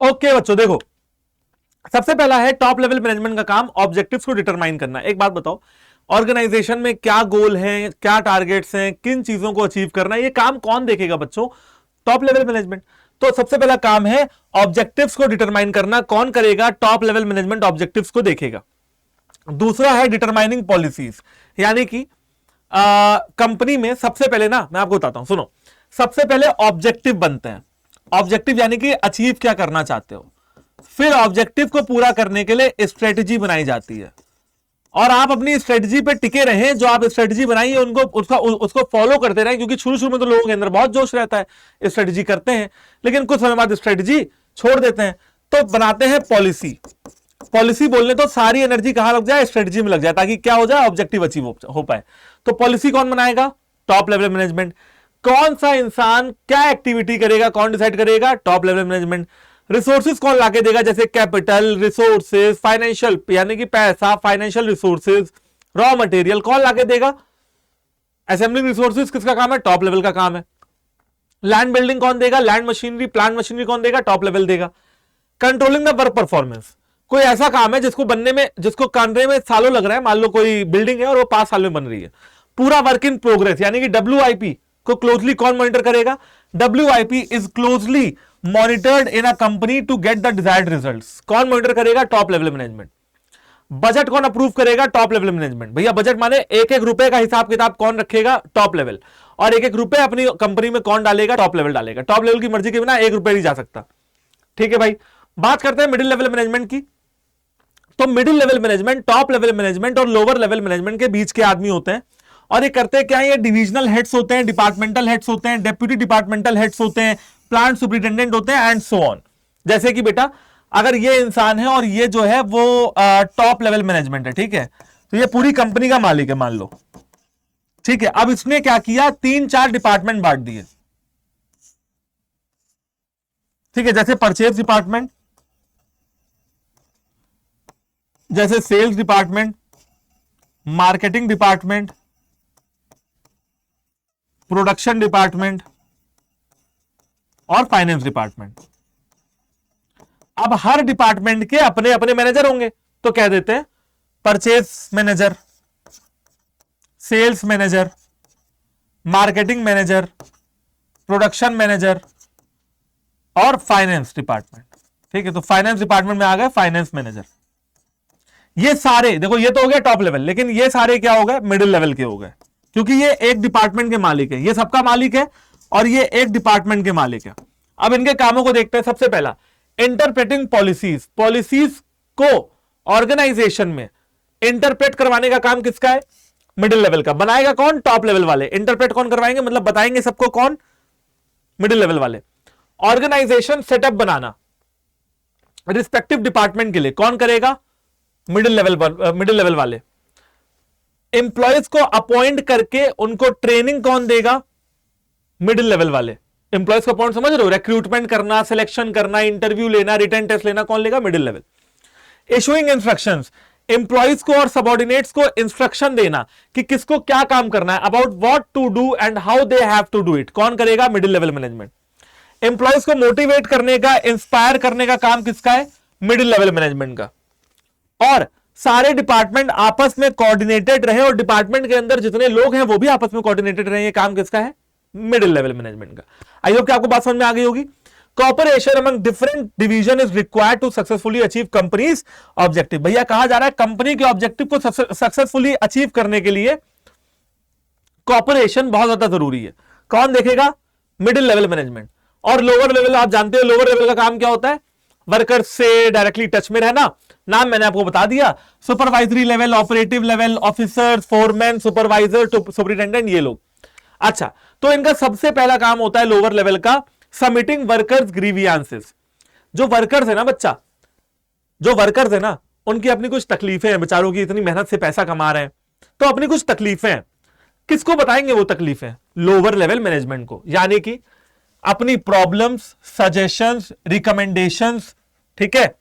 ओके बच्चों देखो, सबसे पहला है टॉप लेवल मैनेजमेंट का काम ऑब्जेक्टिव्स को डिटरमाइन करना। एक बात बताओ, ऑर्गेनाइजेशन में क्या गोल हैं, क्या टारगेट्स हैं, किन चीजों को अचीव करना है, ये काम कौन देखेगा बच्चों, टॉप लेवल मैनेजमेंट। तो सबसे पहला काम है ऑब्जेक्टिव्स को डिटरमाइन करना। कौन करेगा, टॉप लेवल मैनेजमेंट ऑब्जेक्टिव्स को देखेगा। दूसरा है डिटरमाइनिंग पॉलिसीज, यानी कि कंपनी में सबसे पहले ना मैं आपको बताता हूं, सुनो, सबसे पहले ऑब्जेक्टिव बनते हैं। ऑब्जेक्टिव यानी कि अचीव क्या करना चाहते हो, फिर ऑब्जेक्टिव को पूरा करने के लिए स्ट्रेटजी बनाई जाती है, और आप अपनी स्ट्रेटजी पे टिके रहें। जो आप स्ट्रेटजी बनाई है उनको उसको फॉलो करते रहें, क्योंकि शुरू शुरू में तो लोगों के अंदर बहुत जोश रहता है, स्ट्रेटजी करते हैं, लेकिन कुछ समय बाद स्ट्रेटजी छोड़ देते हैं। तो बनाते हैं पॉलिसी। पॉलिसी बोलने तो सारी एनर्जी कहां लग जाए, स्ट्रेटजी में लग जाए, ताकि क्या हो जाए, ऑब्जेक्टिव अचीव हो पाए। तो पॉलिसी कौन बनाएगा, टॉप लेवल मैनेजमेंट। कौन सा इंसान क्या एक्टिविटी करेगा, कौन डिसाइड करेगा, टॉप लेवल मैनेजमेंट। रिसोर्सेज कौन लाके देगा, जैसे कैपिटल, रिसोर्सेज, फाइनेंशियल यानी कि पैसा, फाइनेंशियल रिसोर्सेज, रॉ मटेरियल कौन लाके देगा। असेंबलिंग रिसोर्सेज किसका काम है, टॉप लेवल का काम है। लैंड बिल्डिंग कौन देगा, लैंड मशीनरी, प्लांट मशीनरी कौन देगा, टॉप लेवल देगा। कंट्रोलिंग द वर्क परफॉर्मेंस, कोई ऐसा काम है जिसको बनने में, जिसको करने में सालों लग रहा है, मान लो कोई बिल्डिंग है और वो 5 साल में बन रही है, पूरा वर्क इन प्रोग्रेस, यानी कि WIP को क्लोजली कौन मॉनिटर करेगा, WIP is closely monitored in a company to get the desired results. कौन मॉनिटर करेगा, टॉप लेवल मैनेजमेंट। बजट कौन अप्रूव करेगा, टॉप लेवल मैनेजमेंट। भैया बजट माने एक एक रुपए का हिसाब किताब कौन रखेगा, टॉप लेवल। और एक एक रुपए अपनी कंपनी में कौन डालेगा, टॉप लेवल डालेगा। टॉप लेवल की मर्जी के बिना 1 रुपए नहीं जा सकता। ठीक है भाई, बात करते हैं मिडिल लेवल मैनेजमेंट की। तो middle level management, top level management और लोअर लेवल मैनेजमेंट के बीच के आदमी होते हैं। और ये करते क्या है, ये डिविजनल हेड्स होते हैं, डिपार्टमेंटल हेड्स होते हैं, डेप्यूटी डिपार्टमेंटल हेड्स होते हैं, प्लांट सुपरिटेंडेंट होते हैं, एंड सो ऑन। जैसे कि बेटा अगर ये इंसान है और ये जो है वो टॉप लेवल मैनेजमेंट है, ठीक है, तो ये पूरी कंपनी का मालिक है मान लो, ठीक है। अब इसने क्या किया, 3-4 डिपार्टमेंट बांट दिए, ठीक है, जैसे परचेज डिपार्टमेंट, जैसे sales department, marketing department, production department और फाइनेंस डिपार्टमेंट। अब हर डिपार्टमेंट के अपने अपने मैनेजर होंगे, तो कह देते हैं purchase manager, sales manager, marketing manager, production manager और फाइनेंस डिपार्टमेंट। ठीक है, तो फाइनेंस डिपार्टमेंट में आ गए फाइनेंस मैनेजर। ये सारे देखो, ये तो हो गया टॉप लेवल, लेकिन ये सारे क्या हो गए, मिडिल लेवल के हो गए, क्योंकि ये एक डिपार्टमेंट के मालिक है, ये सबका मालिक है और ये एक डिपार्टमेंट के मालिक है। अब इनके कामों को देखते हैं। सबसे पहला, इंटरप्रेटिंग पॉलिसीज। पॉलिसीज को ऑर्गेनाइजेशन में इंटरप्रेट करवाने का काम किसका है, मिडिल लेवल का। बनाएगा कौन, टॉप लेवल वाले। इंटरप्रेट कौन करवाएंगे, मतलब बताएंगे सबको कौन, मिडिल लेवल वाले। ऑर्गेनाइजेशन सेटअप बनाना रिस्पेक्टिव डिपार्टमेंट के लिए कौन करेगा, मिडिल लेवल वाले। एम्प्लॉयज को अपॉइंट करके उनको ट्रेनिंग कौन देगा, मिडिल लेवल वाले। एम्प्लॉयज को अपॉइंट समझ रहे हो, रिक्रूटमेंट करना, सिलेक्शन करना, इंटरव्यू लेना, रिटन टेस्ट लेना, कौन लेगा, middle level. Issuing instructions, employees को और सबऑर्डिनेट्स को इंस्ट्रक्शन देना कि किसको क्या काम करना है, about what to do and how they have to do it, कौन करेगा, मिडिल लेवल मैनेजमेंट। एम्प्लॉयज को मोटिवेट करने का, इंस्पायर करने का काम किसका है, मिडिल लेवल मैनेजमेंट का। और सारे डिपार्टमेंट आपस में कोऑर्डिनेटेड रहे और डिपार्टमेंट के अंदर जितने लोग हैं वो भी आपस में कोऑर्डिनेटेड रहे, ये काम किसका है, मिडिल लेवल मैनेजमेंट का। आई होप कि आपको बात समझ में आ गई होगी। Cooperation among different division is required to successfully achieve company's objective. भैया कहा जा रहा है कंपनी के ऑब्जेक्टिव को सक्सेसफुली अचीव करने के लिए कॉपरेशन बहुत ज्यादा जरूरी है। कौन देखेगा, मिडिल लेवल मैनेजमेंट। और लोअर लेवल आप जानते हो, लोअर लेवल का काम क्या होता है, वर्कर से डायरेक्टली टच में रहना। नाम मैंने आपको बता दिया, supervisory level, operative level, officer, foreman, supervisor, superintendent, ये लोग। अच्छा, तो इनका सबसे पहला काम होता है लोअर लेवल का, सबमिटिंग वर्कर्स ग्रीवियंसेस। जो वर्कर्स है ना बच्चा, जो वर्कर्स है ना, उनकी अपनी कुछ तकलीफें हैं, बेचारों की इतनी मेहनत से पैसा कमा रहे हैं, तो अपनी कुछ तकलीफें हैं। किसको बताएंगे वो तकलीफें, लोअर लेवल मैनेजमेंट को। यानी कि अपनी प्रॉब्लम्स, सजेशंस, रिकमेंडेशंस, ठीक है,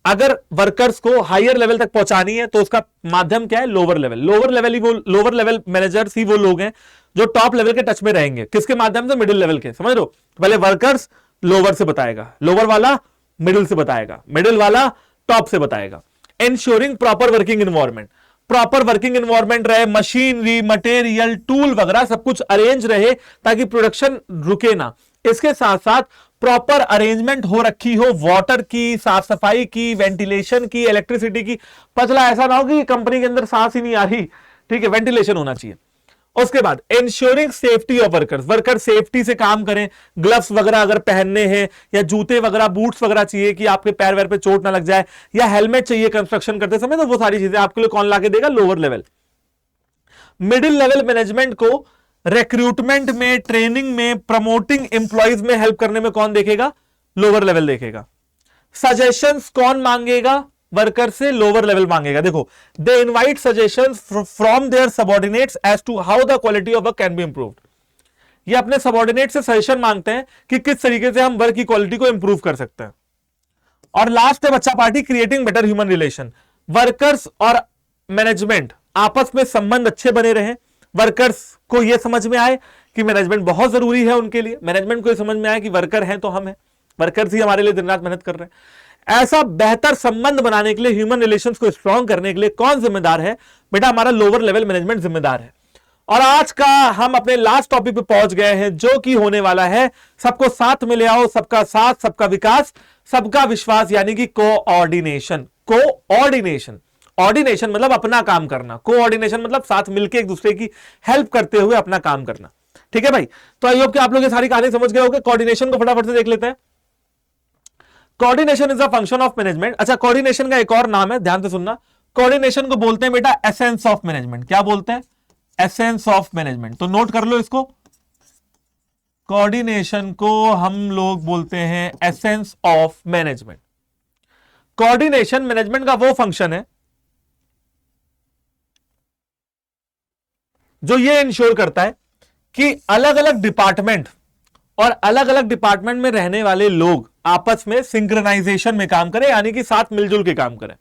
अगर वर्कर्स को हायर लेवल तक पहुंचानी है तो उसका माध्यम क्या है, lower level. Lower level managers ही वो लोग हैं जो टॉप लेवल के टच में रहेंगे। किसके माध्यम से, मिडिल लेवल के। समझ रहे हो, पहले वर्कर्स लोअर से बताएगा, लोअर वाला मिडिल से बताएगा, मिडिल वाला टॉप से बताएगा। Ensuring proper working environment, proper working environment रहे, मशीनरी, मटेरियल, टूल वगैरह सब कुछ अरेंज रहे ताकि प्रोडक्शन रुके ना। इसके साथ साथ प्रॉपर अरेंजमेंट हो रखी हो, वाटर की, साफ सफाई की, वेंटिलेशन की, इलेक्ट्रिसिटी की। पतला ऐसा ना हो कि कंपनी के अंदर सांस ही नहीं आ रही, ठीक है, वेंटिलेशन होना चाहिए। उसके बाद ensuring safety of workers, worker safety से काम करें, ग्लव्स वगैरह अगर पहनने हैं, या जूते वगैरह, बूट्स वगैरह चाहिए कि आपके पैर वैर पे चोट ना लग जाए, या हेलमेट चाहिए कंस्ट्रक्शन करते समय, तो वो सारी चीजें आपके लिए कौन लाके देगा? Lower level. Middle level management को रिक्रूटमेंट में, ट्रेनिंग में, प्रमोटिंग एम्प्लॉइज में हेल्प करने में कौन देखेगा? लोअर लेवल देखेगा। सजेशंस कौन मांगेगा? वर्कर से लोअर लेवल मांगेगा। देखो, they invite suggestions from their subordinates as to how the quality of work can be improved. ये अपने सबऑर्डिनेट से सजेशन मांगते हैं कि किस तरीके से हम वर्क की क्वालिटी को इंप्रूव कर सकते हैं। और लास्ट है बच्चा party, creating better human relation. Workers और मैनेजमेंट आपस में संबंध अच्छे बने रहे, वर्कर्स को यह समझ में आए कि मैनेजमेंट बहुत जरूरी है उनके लिए, मैनेजमेंट को यह समझ में आए कि वर्कर हैं तो हम हैं, वर्कर्स ही हमारे लिए दिन रात मेहनत कर रहे हैं। ऐसा बेहतर संबंध बनाने के लिए, ह्यूमन रिलेशंस को स्ट्रॉन्ग करने के लिए कौन जिम्मेदार है? बेटा हमारा लोअर लेवल मैनेजमेंट जिम्मेदार है। और आज का हम अपने लास्ट टॉपिक पे पहुंच गए हैं, जो कि होने वाला है सबको साथ में ले आओ, सबका साथ, सबका विकास, सबका विश्वास, यानी कि कोऑर्डिनेशन। कोऑर्डिनेशन, ऑर्डिनेशन मतलब अपना काम करना, कोऑर्डिनेशन मतलब साथ मिलकर एक दूसरे की हेल्प करते हुए अपना काम करना। ठीक है भाई, तो आई होप कि आप लोग ये सारी कहानी समझ गए होंगे। कोऑर्डिनेशन को फटाफट से देख लेते हैं। Coordination is a function of management. अच्छा, कोऑर्डिनेशन का एक और नाम है, ध्यान से सुनना। कोऑर्डिनेशन को बोलते हैं बेटा एसेंस ऑफ मैनेजमेंट। क्या बोलते हैं? Essence of management. तो नोट कर लो इसको, कोऑर्डिनेशन को हम लोग बोलते हैं essence of management. Coordination management का वो फंक्शन है जो ये इंश्योर करता है कि अलग अलग डिपार्टमेंट और अलग अलग डिपार्टमेंट में रहने वाले लोग आपस में सिंक्रोनाइजेशन में काम करें, यानी कि साथ मिलजुल के काम करें।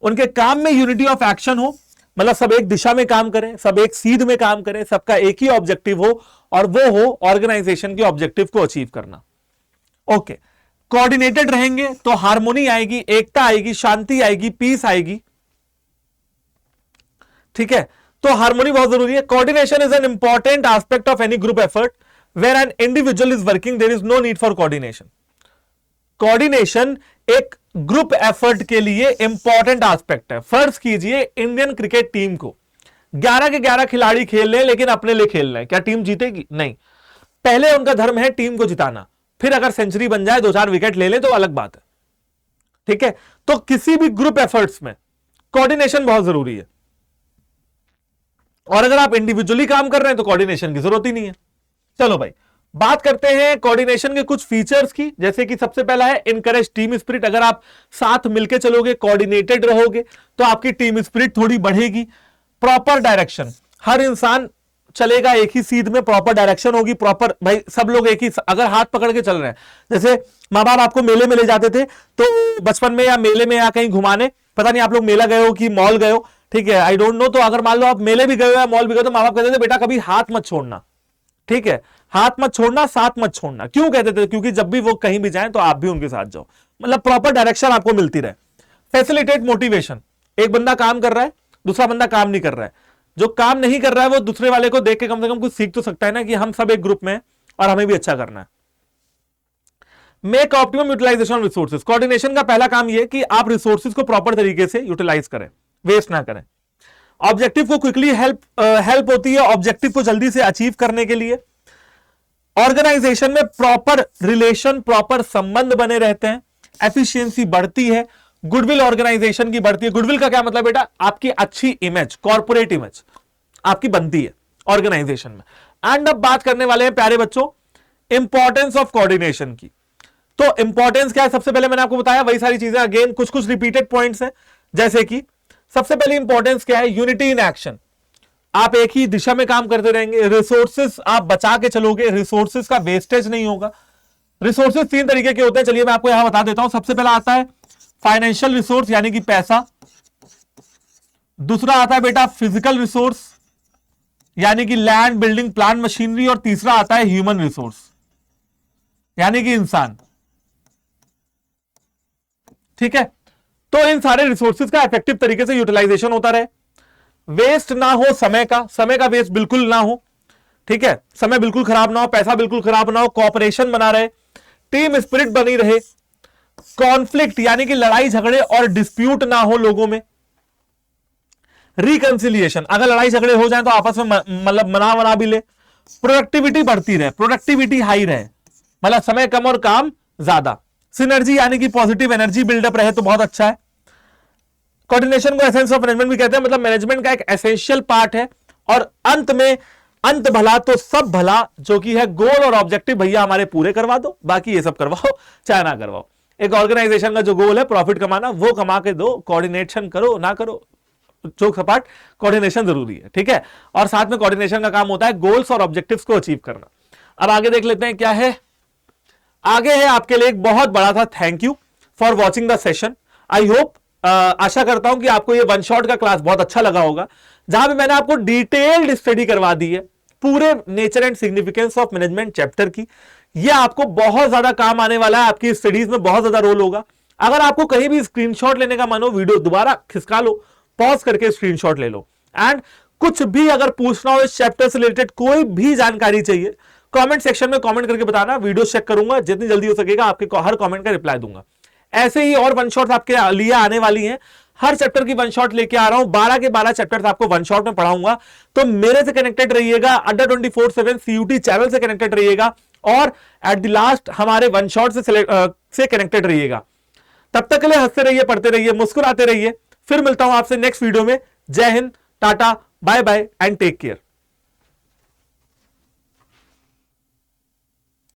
उनके काम में यूनिटी ऑफ एक्शन हो, मतलब सब एक दिशा में काम करें, सब एक सीध में काम करें, सबका एक ही ऑब्जेक्टिव हो, और वो हो ऑर्गेनाइजेशन के ऑब्जेक्टिव को अचीव करना। ओके, कोऑर्डिनेटेड रहेंगे तो हार्मोनी आएगी, एकता आएगी, शांति आएगी, पीस आएगी। ठीक है, तो हार्मोनी बहुत जरूरी है। Coordination is an important aspect of any group effort where an individual is working, there is no need for coordination. Coordination एक ग्रुप एफर्ट के लिए इंपॉर्टेंट एस्पेक्ट है। फर्ज कीजिए इंडियन क्रिकेट टीम को 11 के 11 खिलाड़ी खेल रहे हैं, लेकिन अपने लिए खेल रहे हैं, क्या टीम जीतेगी? नहीं। पहले उनका धर्म है टीम को जिताना, फिर अगर सेंचुरी बन जाए, 2-4 विकेट ले ले तो अलग बात है। ठीक है, तो किसी भी ग्रुप एफर्ट्स में कोऑर्डिनेशन बहुत जरूरी है। और अगर आप इंडिविजुअली काम कर रहे हैं तो कोऑर्डिनेशन की जरूरत ही नहीं है। चलो भाई, बात करते हैं कोऑर्डिनेशन के कुछ फीचर्स की। जैसे कि सबसे पहला है इनकरेज टीम स्पिरिट। अगर आप साथ मिलकर चलोगे, कोऑर्डिनेटेड रहोगे, तो आपकी टीम स्पिरिट थोड़ी बढ़ेगी। प्रॉपर डायरेक्शन, हर इंसान चलेगा एक ही सीध में, प्रॉपर डायरेक्शन होगी, प्रॉपर, भाई सब लोग एक ही, अगर हाथ पकड़ के चल रहे हैं, जैसे माँ बाप आपको मेले में ले जाते थे तो बचपन में, या मेले में या कहीं घुमाने, पता नहीं आप लोग मेला गए हो कि मॉल गए हो, ठीक है, आई डोंट नो। तो अगर मान लो आप मेले भी गए हो या मॉल भी गए, तो माँ बाप कहते थे बेटा कभी हाथ मत छोड़ना, ठीक है, हाथ मत छोड़ना, साथ मत छोड़ना। क्यों कहते थे? क्योंकि जब भी वो कहीं भी जाएं तो आप भी उनके साथ जाओ, मतलब प्रॉपर डायरेक्शन आपको मिलती रहे। फैसिलिटेट मोटिवेशन, एक बंदा काम कर रहा है, दूसरा बंदा काम नहीं कर रहा है, जो काम नहीं कर रहा है वो दूसरे वाले को देख के कम से कम कुछ सीख तो सकता है ना, कि हम सब एक ग्रुप में हैं और हमें भी अच्छा करना है। Make optimum utilization of resources. Coordination का पहला काम यह कि आप रिसोर्सेज को प्रॉपर तरीके से यूटिलाइज करें, वेस्ट ना करें। ऑब्जेक्टिव को क्विकली हेल्प होती है ऑब्जेक्टिव को जल्दी से अचीव करने के लिए। ऑर्गेनाइजेशन में प्रॉपर रिलेशन, प्रॉपर संबंध बने रहते हैं, एफिशिएंसी बढ़ती है, गुडविल ऑर्गेनाइजेशन की बढ़ती है। गुडविल का क्या मतलब बेटा? आपकी अच्छी इमेज, कॉर्पोरेट इमेज आपकी बनती है ऑर्गेनाइजेशन में। एंड अब बात करने वाले हैं प्यारे बच्चों इंपॉर्टेंस ऑफ कोऑर्डिनेशन की। तो इंपॉर्टेंस क्या है? सबसे पहले मैंने आपको बताया वही सारी चीजें, अगेन कुछ कुछ रिपीटेड पॉइंट्स हैं। जैसे कि सबसे पहले इंपॉर्टेंस क्या है? यूनिटी इन एक्शन, आप एक ही दिशा में काम करते रहेंगे। रिसोर्सेस आप बचा के चलोगे, रिसोर्सेस का वेस्टेज नहीं होगा। रिसोर्सेस 3 तरीके के होते हैं, चलिए मैं आपको यहां बता देता हूं। सबसे पहला आता है फाइनेंशियल रिसोर्स, यानी कि पैसा। दूसरा आता है बेटा फिजिकल रिसोर्स, यानी कि लैंड, बिल्डिंग, प्लांट, मशीनरी। और तीसरा आता है ह्यूमन रिसोर्स, यानी कि इंसान। ठीक है, तो इन सारे रिसोर्सेज का इफेक्टिव तरीके से यूटिलाइजेशन होता रहे, वेस्ट ना हो समय का वेस्ट बिल्कुल ना हो। ठीक है, समय बिल्कुल खराब ना हो, पैसा बिल्कुल खराब ना हो, कॉपरेशन बना रहे, टीम स्पिरिट बनी रहे, कॉन्फ्लिक्ट यानी कि लड़ाई झगड़े और डिस्प्यूट ना हो लोगों में, रिकंसिलिएशन, अगर लड़ाई झगड़े हो जाए तो आपस में मतलब मना भी ले, प्रोडक्टिविटी बढ़ती रहे, प्रोडक्टिविटी हाई रहे, मतलब समय कम और काम ज्यादा, सिनर्जी यानी कि पॉजिटिव एनर्जी बिल्डअप रहे तो बहुत अच्छा है। कोऑर्डिनेशन को एसेंस ऑफ मैनेजमेंट भी कहते हैं, मतलब मैनेजमेंट का एक एसेंशियल पार्ट है। और अंत में अंत भला तो सब भला, जो कि है गोल और ऑब्जेक्टिव भैया हमारे पूरे करवा दो, बाकी ये सब करवाओ चाहे ना करवाओ। एक ऑर्गेनाइजेशन का जो गोल है प्रॉफिट कमाना, वो कमा के दो, कोऑर्डिनेशन करो ना करो जोक सपाट, कोऑर्डिनेशन जरूरी है, ठीक है। और साथ में कोऑर्डिनेशन का काम होता है गोल्स और ऑब्जेक्टिव्स को अचीव करना। अब आगे देख लेते हैं क्या है आगे है आपके लिए एक बहुत बड़ा था thank you for watching the session. I hope, आशा करता हूं कि आपको ये वन शॉट का क्लास बहुत अच्छा लगा होगा, जहां पे मैंने आपको डिटेल्ड स्टडी करवा दी है पूरे nature and significance of management chapter की। ये आपको बहुत ज्यादा काम आने वाला है, आपकी स्टडीज में बहुत ज्यादा रोल होगा। अगर आपको कहीं भी स्क्रीनशॉट लेने का मन हो, वीडियो दोबारा खिसका लो, पॉज करके स्क्रीनशॉट ले लो, एंड कुछ भी अगर पूछना हो इस चैप्टर से रिलेटेड, कोई भी जानकारी चाहिए, कमेंट सेक्शन में कमेंट करके बताना, वीडियो चेक करूंगा, जितनी जल्दी हो सकेगा आपके हर कमेंट का रिप्लाई दूंगा। ऐसे ही और वन शॉट्स आपके लिए आने वाली हैं, हर चैप्टर की वन शॉट लेके आ रहा हूं, 12 के 12 चैप्टर्स आपको वन शॉट में पढ़ाऊंगा। तो मेरे से कनेक्टेड रहिएगा, अड्डा 24/7 CUT चैनल से कनेक्टेड रहिएगा, और एट द लास्ट हमारे वन शॉट से कनेक्टेड रहिएगा। तब तक के लिए हंसते रहिए, पढ़ते रहिए, मुस्कुराते रहिए। फिर मिलता हूं आपसे नेक्स्ट वीडियो में। जय हिंद, ta-ta, bye bye and take care.